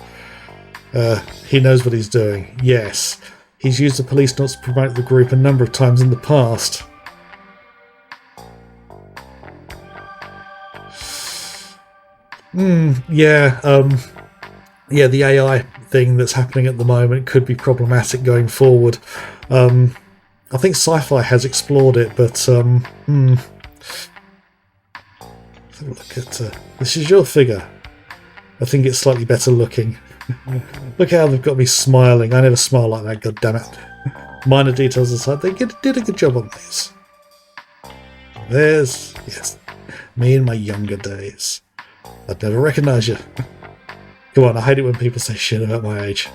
He knows what he's doing. Yes, he's used the Policenauts to promote the group a number of times in the past. Yeah, yeah, the AI thing that's happening at the moment could be problematic going forward. I think sci-fi has explored it, but let's have a look at this is your figure. I think it's slightly better looking. Look how they've got me smiling. I never smile like that, god damn it. Minor details aside, they did a good job on these. There's, yes, me in my younger days. I'd never recognise you. Come on, I hate it when people say shit about my age.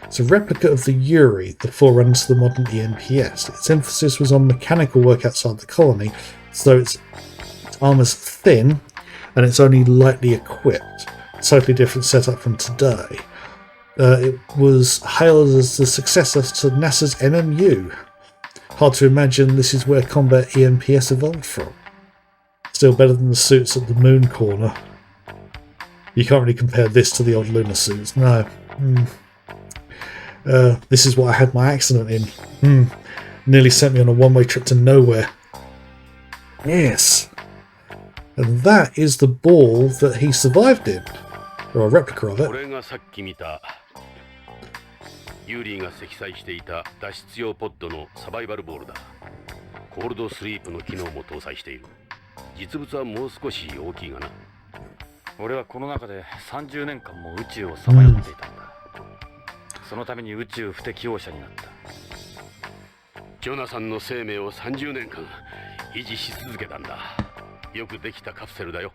It's a replica of the Yuri, the forerunner to the modern EMPS. Its emphasis was on mechanical work outside the colony, so its armour's thin and it's only lightly equipped. Totally different setup from today. It was hailed as the successor to NASA's MMU. Hard to imagine this is where combat EMPS evolved from. Still better than the suits at the moon corner. You can't really compare this to the old lunar suits, no. This is what I had my accident in. Nearly sent me on a one-way trip to nowhere. Yes. And that is the ball that he survived in. Or a replica of it. これがさっき見たユーリーが積載していた脱出用ポッドのサバイバルボールだ。コールドスリープの機能も搭載している。実物はもう少し大きいがな。俺はこの中で30年間も宇宙をさまよっていたんだ。そのために宇宙不適応者になった。ジョナサンの生命を30年間維持し続けたんだ。よくできたカプセルだよ。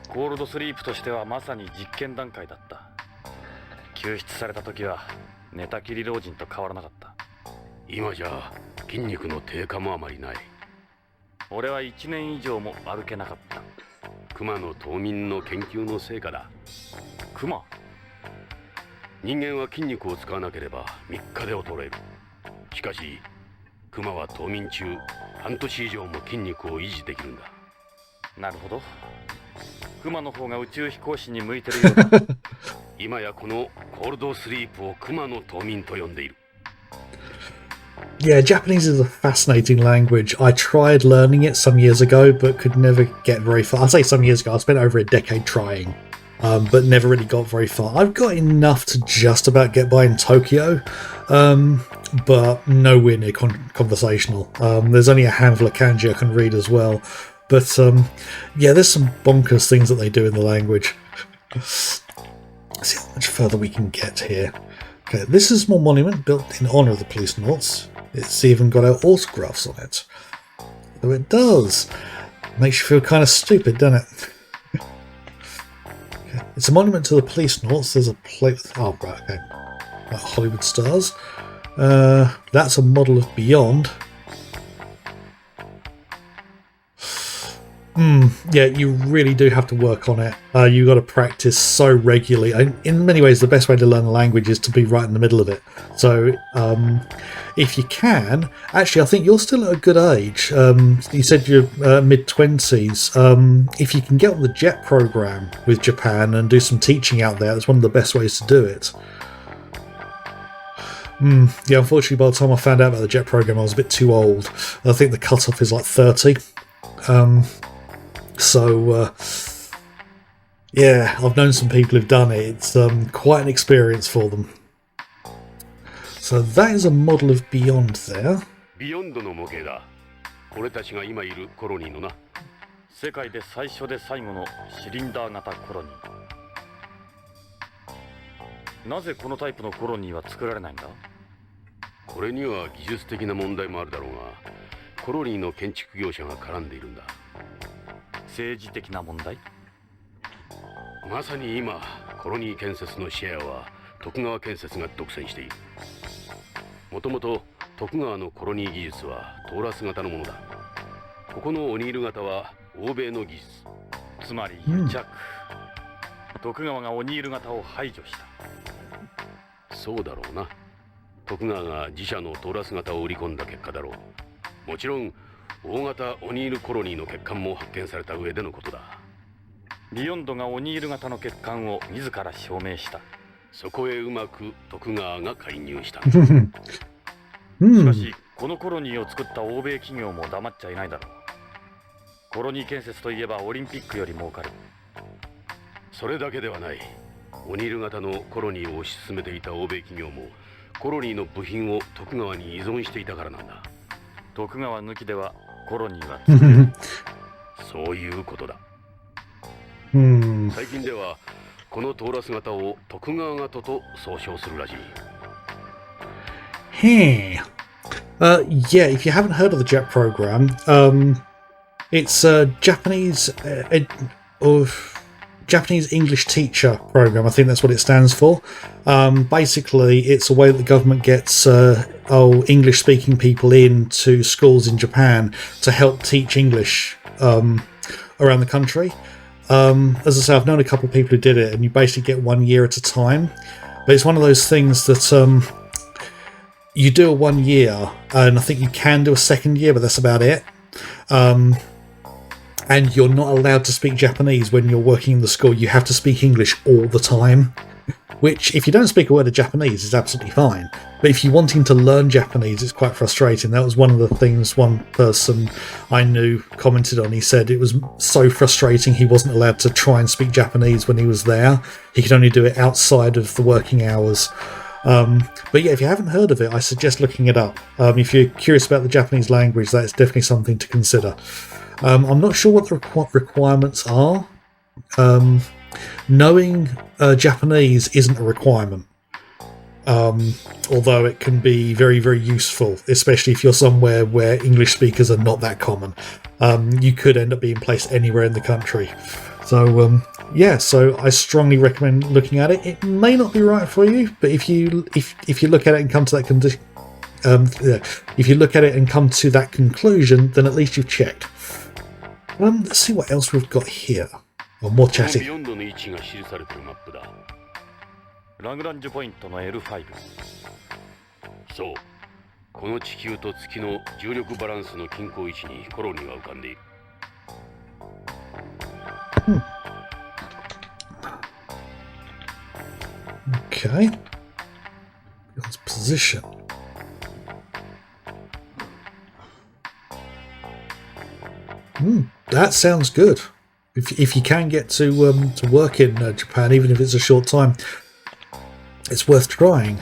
コールドスリープとしてはまさに実験段階だった。救出された時は寝たきり老人と変わらなかった。今じゃ筋肉の低下もあまりない。俺は1年以上も歩けなかった。クマの冬眠の研究の成果だ。クマ？人間は筋肉を使わなければ3日で衰える。しかしクマは冬眠中半年以上も筋肉を維持できるんだ。なるほど。クマの方が宇宙飛行士に向いてるようだ。今やこのコールドスリープをクマの冬眠と呼んでいる。Yeah, Japanese is a fascinating language. I tried learning it some years ago, but could never get very far. I'll say some years ago, I spent over a decade trying, but never really got very far. I've got enough to just about get by in Tokyo, but nowhere near conversational. There's only a handful of kanji I can read as well. But yeah, there's some bonkers things that they do in the language. Let's see how much further we can get here. Okay, this is a small monument built in honour of the Policenauts. It's even got our autographs on it. Though it does. Makes you feel kind of stupid, doesn't it? Okay. It's a monument to the Policenauts. There's a plate with... Oh, right, okay. Hollywood stars. That's a model of Beyond. Yeah, you really do have to work on it. You've got to practice so regularly. In many ways, the best way to learn a language is to be right in the middle of it. So, if you can, actually, I think you're still at a good age. You said you're mid-20s. If you can get on the JET program with Japan and do some teaching out there, that's one of the best ways to do it. Yeah, unfortunately, by the time I found out about the JET program, I was a bit too old. I think the cutoff is like 30. So, yeah, I've known some people who've done it. It's quite an experience for them. So that is a model of Beyond there. Beyond の模型だ。俺たちが今いるコロニーのな。世界で最初で最後のシリンダー型コロニー。なぜこのタイプのコロニーは作られないんだ？これには技術的な問題もあるだろうが、コロニーの建築業者が絡んでいるんだ。政治的な問題？まさに今コロニー建設のシェアは徳川建設が独占している。もともと徳川のコロニー技術はトーラス型のものだ。ここのオニール型は欧米の技術。つまり癒着。徳川がオニール型を排除した。そうだろうな。徳川が自社のトーラス型を売り込んだ結果だろう。もちろん大型オニールコロニーの欠陥も発見された上でのことだ。ビヨンドがオニール型の欠陥を自ら証明した。そこへうまく徳川が介入した。しかしこのコロニーを作った欧米企業も黙っちゃいないだろう。コロニー建設といえばオリンピックより儲かる。それだけではない。オニール型のコロニーを推し進めていた欧米企業もコロニーの部品を徳川に依存していたからなんだ。徳川抜きではコロニーはそういうことだ。Hmm. 最近ではこのトーラス型を徳川型と総称するらしい。Hey. Yeah, if you haven't heard of the JET program, it's a Japanese Japanese English teacher program. I think that's what it stands for. Basically, it's a way that the government gets English-speaking people into schools in Japan to help teach English around the country. As I say, I've known a couple of people who did it, and you basically get 1 year at a time. But it's one of those things that you do a 1 year, and I think you can do a second year, but that's about it. And you're not allowed to speak Japanese when you're working in the school. You have to speak English all the time, which, if you don't speak a word of Japanese, is absolutely fine. But if you're wanting to learn Japanese, it's quite frustrating. That was one of the things one person I knew commented on. He said it was so frustrating he wasn't allowed to try and speak Japanese when he was there. He could only do it outside of the working hours. But yeah, if you haven't heard of it, I suggest looking it up. If you're curious about the Japanese language, that's definitely something to consider. I'm not sure what the requirements are. Knowing Japanese isn't a requirement, although it can be very, very useful, especially if you're somewhere where English speakers are not that common. You could end up being placed anywhere in the country. So yeah, so I strongly recommend looking at it. It may not be right for you, but if you look at it and come to that if you look at it and come to that conclusion, then at least you've checked. Let's see what else we've got here. Or more chatting. ビヨンドの位置が記されているマップだ。ラグランジュポイントの L5。そう。この地球と月の重力バランスの均衡位置にコロニーが浮かんでいる。Okay. Its position. That sounds good. If you can get to work in Japan, even if it's a short time, it's worth trying.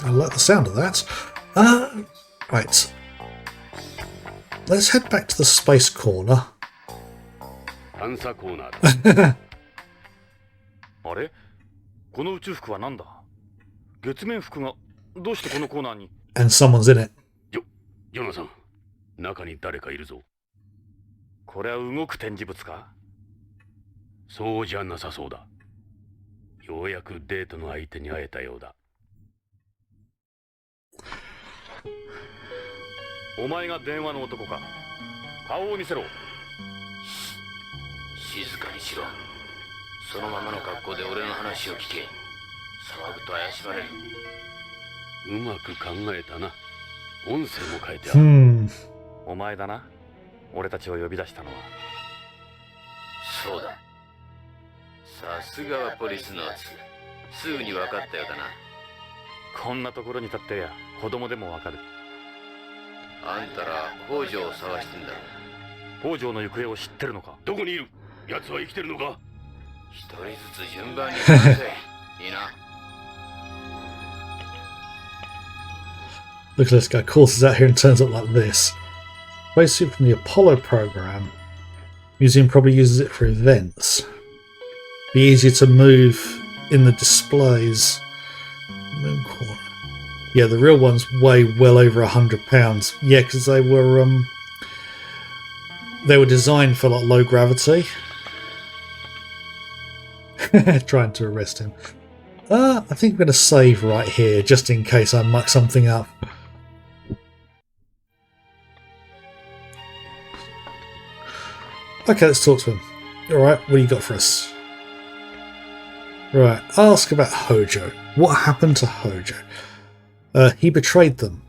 I like the sound of that. Right. Let's head back to the space corner. 探査コーナーだ。あれ？この宇宙服は何だ？月面服がどうしてこのコーナーに？ And someone's in it. ヨナさん、中に誰かいるぞ。これは動く展示物か？そうじゃなさそうだ。ようやくデートの相手に会えたようだ。お前が電話の男か？顔を見せろ。静かにしろ。そのままの格好で俺の話を聞け。騒ぐと怪しまれる。うまく考えたな。音声も変えてある。お前だな。俺たちを呼び出したのは。そうだ。さすがはポリスノーツ。すぐに分かったようだな。こんなところに立ってや子供でもわかる。あんたら北条を探してんだろ。北条の行方を知ってるのか？どこにいる？奴は生きてるのか？一人ずつ順番に話せ。いいな。Look at this guy, courses out here and turns up like this. Basically from the Apollo program. Museum probably uses it for events. Be easier to move in the displays. Moon corner. Yeah, the real ones weigh well over £100. Yeah, because they were designed for like low gravity. Trying to arrest him. I think I'm going to save right here just in case I muck something up. Okay, let's talk to him. Alright, what do you got for us? Right, ask about Hojo. What happened to Hojo? He betrayed them.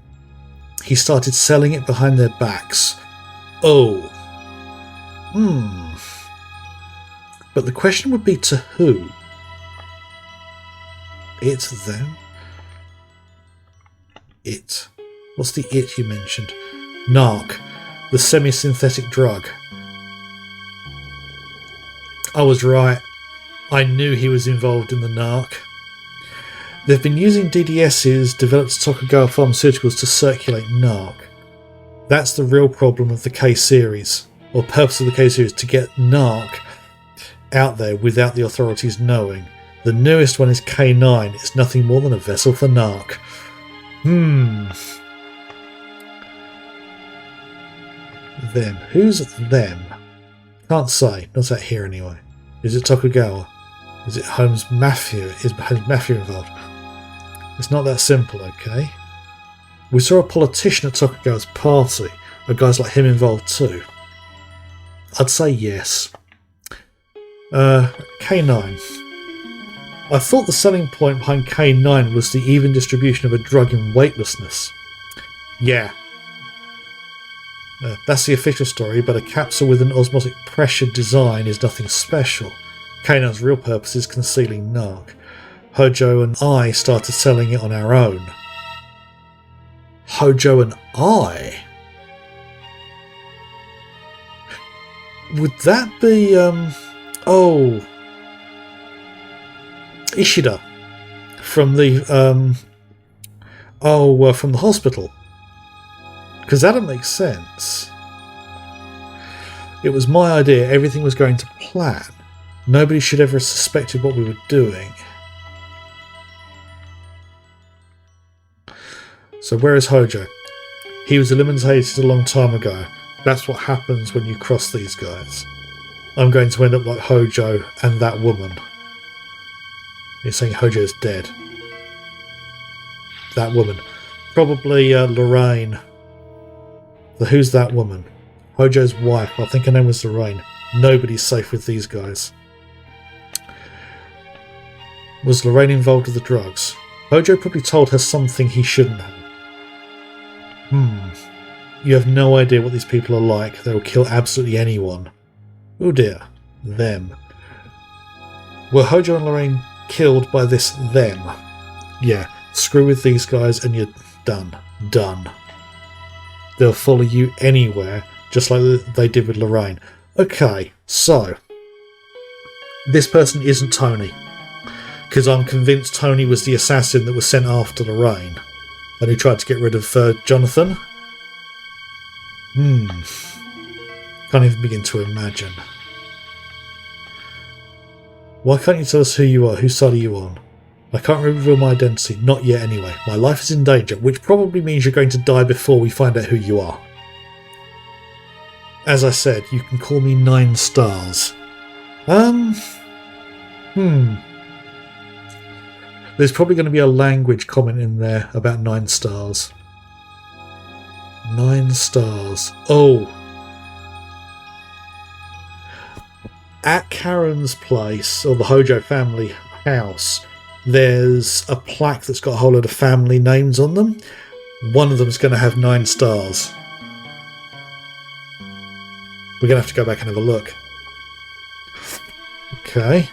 He started selling it behind their backs. Oh. But the question would be to who? It's them. It. What's the it you mentioned? Narc, the semi-synthetic drug. I was right. I knew he was involved in the narc. They've been using DDSs developed at Tokugawa Pharmaceuticals to circulate narc. That's the real problem of the K series, or purpose of the K series, to get narc out there without the authorities knowing. The newest one is K9. It's nothing more than a vessel for narc. Them. Who's them? Can't say. Not out here anyway. Is it Tokugawa? Is it Holmes Mafia? Is Holmes Mafia involved? It's not that simple, okay? We saw a politician at Tokugawa's party. Are guys like him involved too? I'd say yes. K9. I thought the selling point behind K9 was the even distribution of a drug in weightlessness. Yeah. That's the official story, but a capsule with an osmotic pressure design is nothing special. K9's real purpose is concealing narc. Hojo and I started selling it on our own. Hojo and I? Would that be, Ishida from the, from the hospital? Because that'll make sense. It was my idea, everything was going to plan. Nobody should ever have suspected what we were doing. So where is Hojo? He was eliminated a long time ago. That's what happens when you cross these guys. I'm going to end up like Hojo and that woman. You're saying Hojo's dead. That woman. Probably Lorraine. Who's that woman? Hojo's wife. I think her name was Lorraine. Nobody's safe with these guys. Was Lorraine involved with the drugs? Hojo probably told her something he shouldn't have. You have no idea what these people are like. They will kill absolutely anyone. Oh dear. Them. Were Hojo and Lorraine killed by this them? Yeah. Screw with these guys and you're done. Done. They'll follow you anywhere, just like they did with Lorraine. Okay, so this person isn't Tony, because I'm convinced Tony was the assassin that was sent after Lorraine and who tried to get rid of Jonathan. Can't even begin to imagine. Why can't you tell us who you are? Whose side are you on? I can't reveal my identity. Not yet anyway. My life is in danger, which probably means you're going to die before we find out who you are. As I said, you can call me 9 stars. There's probably going to be a language comment in there about 9 stars. 9 stars. Oh. At Karen's place, or the Hojo family house, there's a plaque that's got a whole load of family names on them. One of them's going to have 9 stars. We're going to have to go back and have a look. Okay.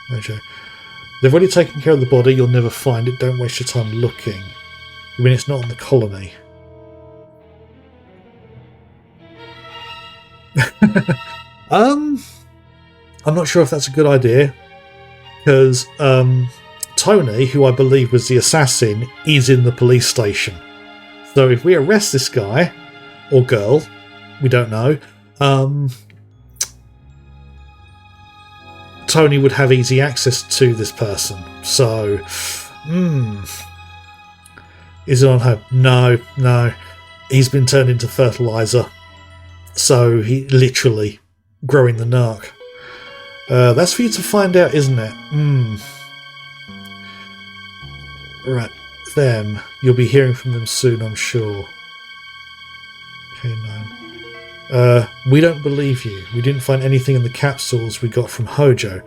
Hojo. They've already taken care of the body. You'll never find it. Don't waste your time looking. I mean, it's not on the colony. I'm not sure if that's a good idea, because Tony, who I believe was the assassin, is in the police station. So if we arrest this guy or girl, we don't know, Tony would have easy access to this person. So, is it on her? No. He's been turned into fertilizer. So he literally growing the narc. That's for you to find out, isn't it? Right, them. You'll be hearing from them soon, I'm sure. K9. We don't believe you. We didn't find anything in the capsules we got from Hojo.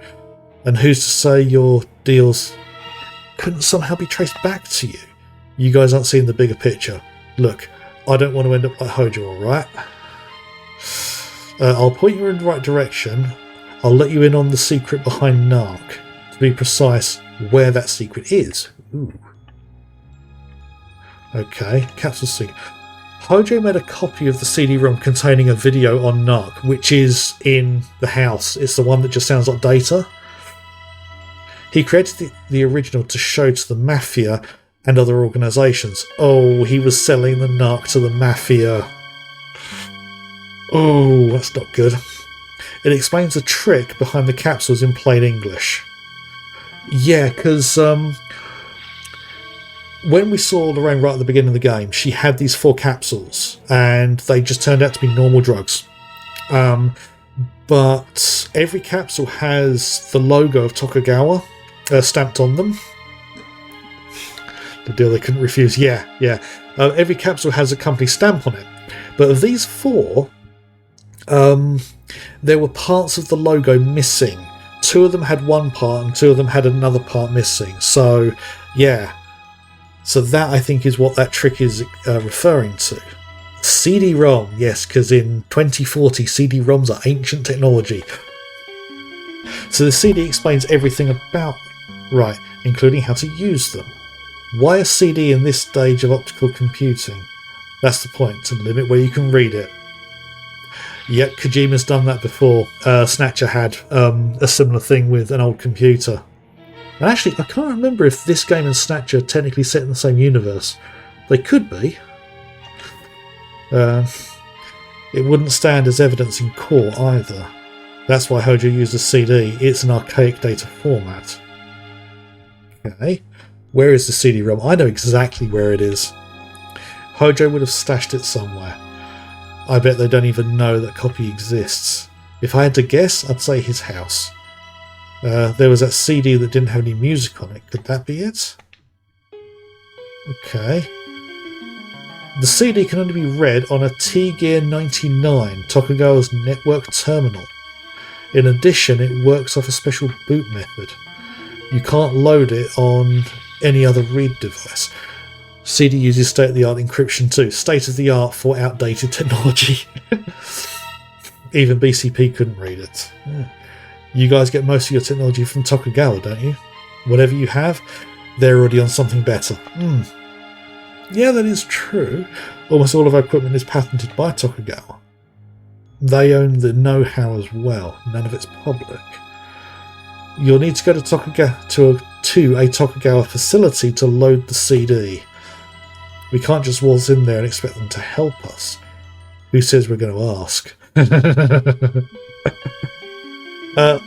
And who's to say your deals couldn't somehow be traced back to you? You guys aren't seeing the bigger picture. Look, I don't want to end up like Hojo, alright? I'll point you in the right direction. I'll let you in on the secret behind Narc. To be precise, where that secret is. Ooh. Okay, capsule seek. Hojo made a copy of the CD-ROM containing a video on Narc, which is in the house. It's the one that just sounds like data. He created the original to show to the Mafia and other organisations. Oh, he was selling the Narc to the Mafia. Oh, that's not good. It explains the trick behind the capsules in plain English. Yeah, because when we saw Lorraine right at the beginning of the game, she had these 4 capsules, and they just turned out to be normal drugs. But every capsule has the logo of Tokugawa stamped on them. The deal they couldn't refuse. Yeah. Every capsule has a company stamp on it. But of these 4, there were parts of the logo missing. 2 of them had one part, and 2 of them had another part missing. So, yeah. So that, I think, is what that trick is referring to. CD-ROM, yes, because in 2040, CD-ROMs are ancient technology. So the CD explains everything about, right, including how to use them. Why a CD in this stage of optical computing? That's the point, to limit where you can read it. Yep, Kojima's done that before. Snatcher had a similar thing with an old computer. And actually, I can't remember if this game and Snatcher are technically set in the same universe. They could be. It wouldn't stand as evidence in court either. That's why Hojo used a CD. It's an archaic data format. Okay. Where is the CD-ROM? I know exactly where it is. Hojo would have stashed it somewhere. I bet they don't even know that copy exists. If I had to guess, I'd say his house. There was that CD that didn't have any music on it. Could that be it? Okay. The CD can only be read on a T-Gear 99, Tokugawa's network terminal. In addition, it works off a special boot method. You can't load it on any other read device. CD uses state-of-the-art encryption too. State-of-the-art for outdated technology. Even BCP couldn't read it. Yeah. You guys get most of your technology from Tokugawa, don't you? Whatever you have, they're already on something better. Yeah, that is true. Almost all of our equipment is patented by Tokugawa. They own the know-how as well. None of it's public. You'll need to go to a Tokugawa facility to load the CD. We can't just waltz in there and expect them to help us. Who says we're going to ask?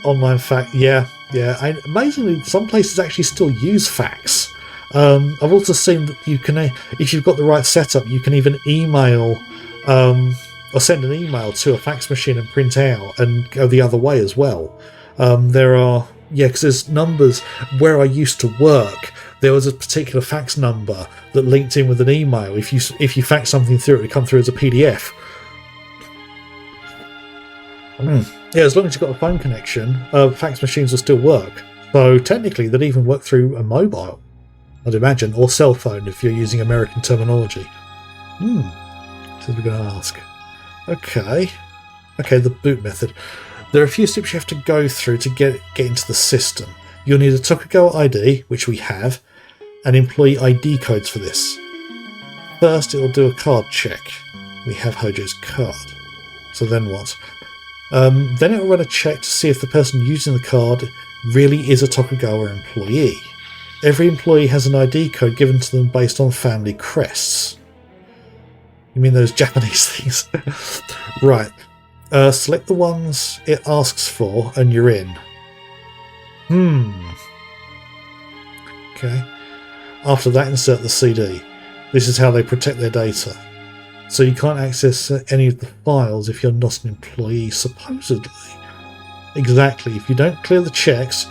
Online fax, yeah. Amazingly, some places actually still use fax. I've also seen that you can, if you've got the right setup, you can even email or send an email to a fax machine and print out and go the other way as well. There are, because there's numbers where I used to work. There was a particular fax number that linked in with an email. If you fax something through, it would come through as a PDF. Yeah, as long as you've got a phone connection, fax machines will still work. So technically, they'd even work through a mobile, I'd imagine, or cell phone if you're using American terminology. So we're going to ask. Okay, the boot method. There are a few steps you have to go through to get into the system. You'll need a Tokugawa ID, which we have, and employee ID codes for this. First, it'll do a card check. We have Hojo's card. So then what? Then it'll run a check to see if the person using the card really is a Tokugawa employee. Every employee has an ID code given to them based on family crests. You mean those Japanese things? Right. Select the ones it asks for and you're in. Okay. After that, insert the CD. This is how they protect their data. So you can't access any of the files if you're not an employee, supposedly. Exactly. If you don't clear the checks,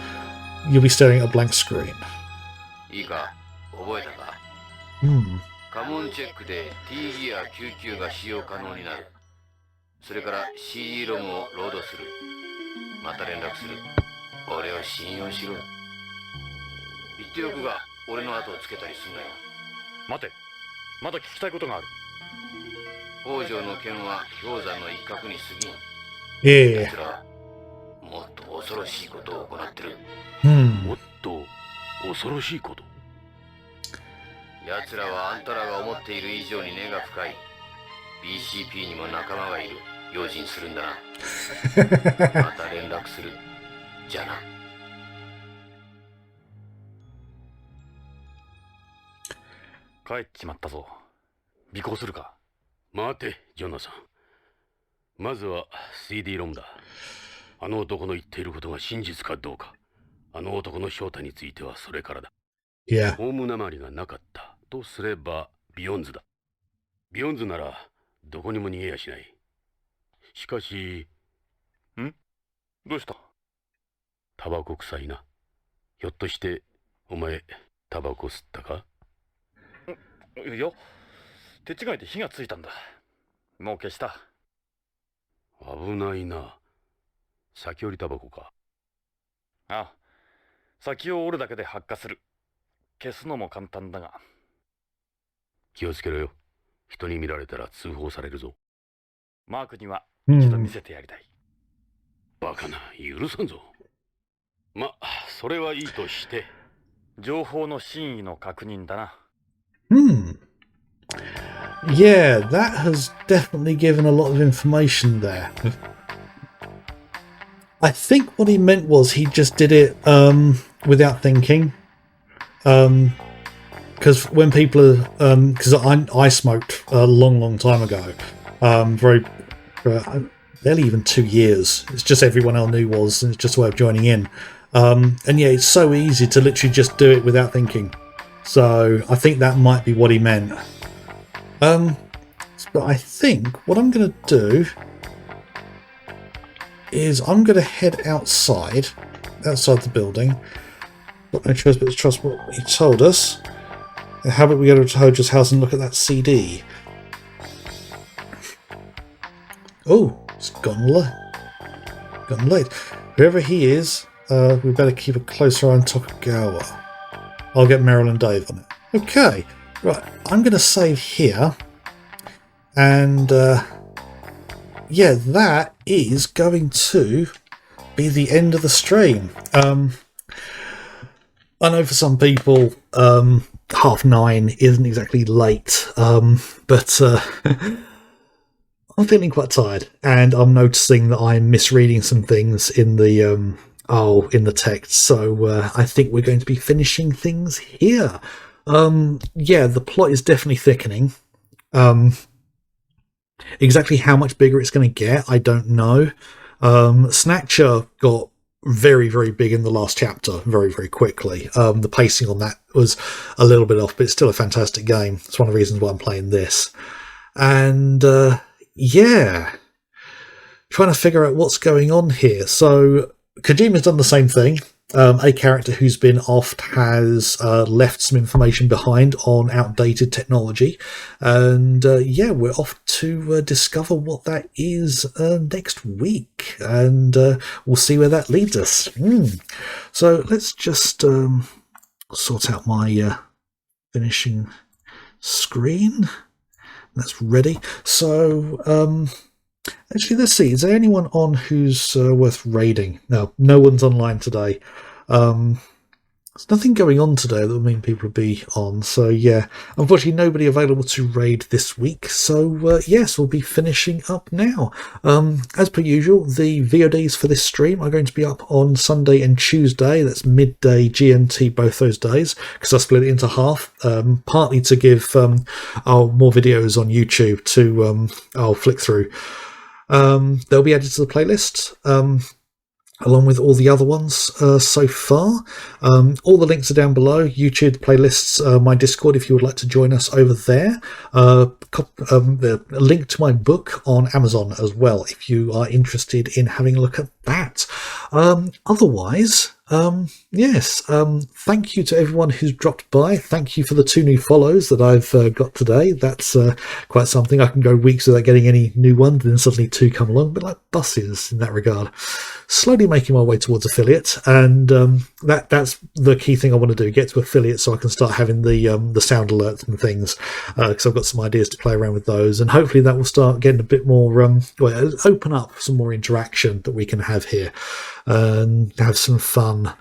you'll be staring at a blank screen. いいか、覚えたか。カモンチェックで T ギア99が使用可能になる。それから CD ロムをロードする。また連絡する。俺を信用しろ。言っておくが、俺の後をつけたりすんなよ。待て、まだ聞きたいことがある。北条の剣は氷山の一角に過ぎん。奴ら、もっと恐ろしいことを行ってる。もっと恐ろしいこと。奴らはあんたらが思っている以上に根が深い。BCP にも仲間がいる。用心するんだな。また連絡する。じゃあな。帰っちまったぞ。尾行するか。待て、ジョナサン。まずは CD ロムだ。あの男の言っていることが真実かどうか。あの男の正体についてはそれからだ。Yeah. ホーム鉛がなかったとすればビヨンズだ。ビヨンズならどこにも逃げやしない。しかし、どうした？タバコ臭いな。ひょっとしてお前タバコ吸ったか？いや、手違いで火がついたんだ。もう消した。危ないな。先折りタバコか。ああ、先を折るだけで発火する。消すのも簡単だが。気をつけろよ。人に見られたら通報されるぞ。マークには一度見せてやりたい。バカな、許さんぞ。ま、それはいいとして。情報の真意の確認だな。Yeah, that has definitely given a lot of information there. I think what he meant was he just did it without thinking. Because when people are... Because I smoked a long time ago. Barely even 2 years. It's just everyone I knew was, and it's just a way of joining in. And yeah, it's so easy to literally just do it without thinking. So I think that might be what he meant. But I think what I'm going to do is I'm going to head outside the building. Got no choice but to trust what he told us. And how about we go to Hoja's house and look at that CD? Oh, it's gone late. Whoever he is, we better keep a closer eye on Tokugawa. I'll get Meryl and Dave on it. Okay, right, I'm going to save here. And, yeah, that is going to be the end of the stream. I know for some people, 9:30 isn't exactly late, but I'm feeling quite tired, and I'm noticing that I'm misreading some things in the in the text. So I think we're going to be finishing things here. Yeah, the plot is definitely thickening. Exactly how much bigger it's going to get, I don't know. Snatcher got very big in the last chapter very quickly. The pacing on that was a little bit off, but it's still a fantastic game. It's one of the reasons why I'm playing this. And yeah, trying to figure out what's going on here. So Kojima's done the same thing. A character who's been offed has left some information behind on outdated technology, and yeah, we're off to discover what that is next week, and we'll see where that leads us. So let's just sort out my finishing screen. That's ready. So actually, let's see. Is there anyone on who's worth raiding? No one's online today. There's nothing going on today that would mean people would be on. So yeah, unfortunately, nobody available to raid this week. So yes, we'll be finishing up now. As per usual, the VODs for this stream are going to be up on Sunday and Tuesday. That's midday GMT both those days, because I split it into half, partly to give more videos on YouTube to I'll flick through. They'll be added to the playlist, along with all the other ones so far. All the links are down below. YouTube playlists, my Discord if you would like to join us over there. The link to my book on Amazon as well if you are interested in having a look at that. Otherwise, yes, thank you to everyone who's dropped by. Thank you for the 2 new follows that I've got today. That's quite something. I can go weeks without getting any new ones, and then suddenly 2 come along, a bit like buses in that regard. Slowly making my way towards affiliate, and that's the key thing I want to do, get to affiliate so I can start having the sound alerts and things, because I've got some ideas to play around with those, and hopefully that will start getting a bit more open up some more interaction that we can have here and have some fun.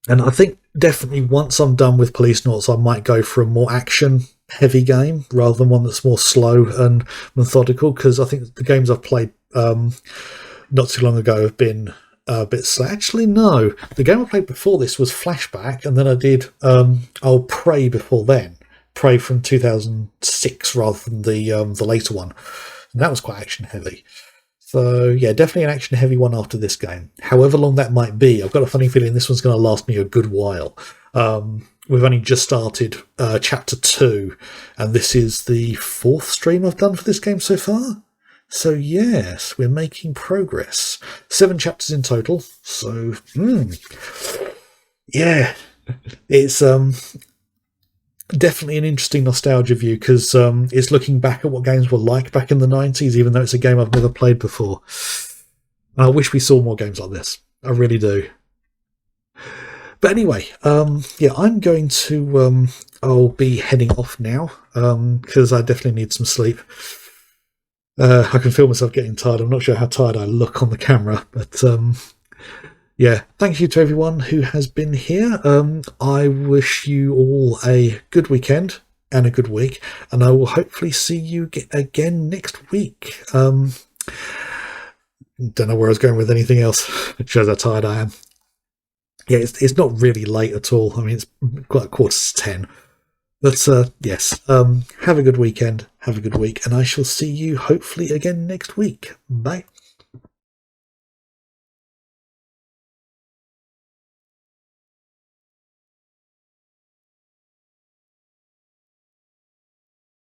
And I think definitely once I'm done with Policenauts, I might go for a more action-heavy game rather than one that's more slow and methodical, because I think the games I've played not too long ago have been a bit slow. Actually, no. The game I played before this was Flashback, and then I did Prey before then. Prey from 2006 rather than the later one. And that was quite action-heavy. So, yeah, definitely an action-heavy one after this game. However long that might be, I've got a funny feeling this one's going to last me a good while. We've only just started Chapter 2, and this is the 4th stream I've done for this game so far. So, yes, we're making progress. 7 chapters in total, so, yeah, it's definitely an interesting nostalgia view, because it's looking back at what games were like back in the 90s, even though it's a game I've never played before. And I wish we saw more games like this. I really do. But anyway, yeah, I'm going to, I'll be heading off now, because I definitely need some sleep. I can feel myself getting tired. I'm not sure how tired I look on the camera, but yeah, thank you to everyone who has been here. I wish you all a good weekend and a good week, and I will hopefully see you again next week. Don't know where I was going with anything else. It shows how tired I am. Yeah, it's not really late at all. I mean, it's quite 10:15. But yes, have a good weekend, have a good week, and I shall see you hopefully again next week. Bye.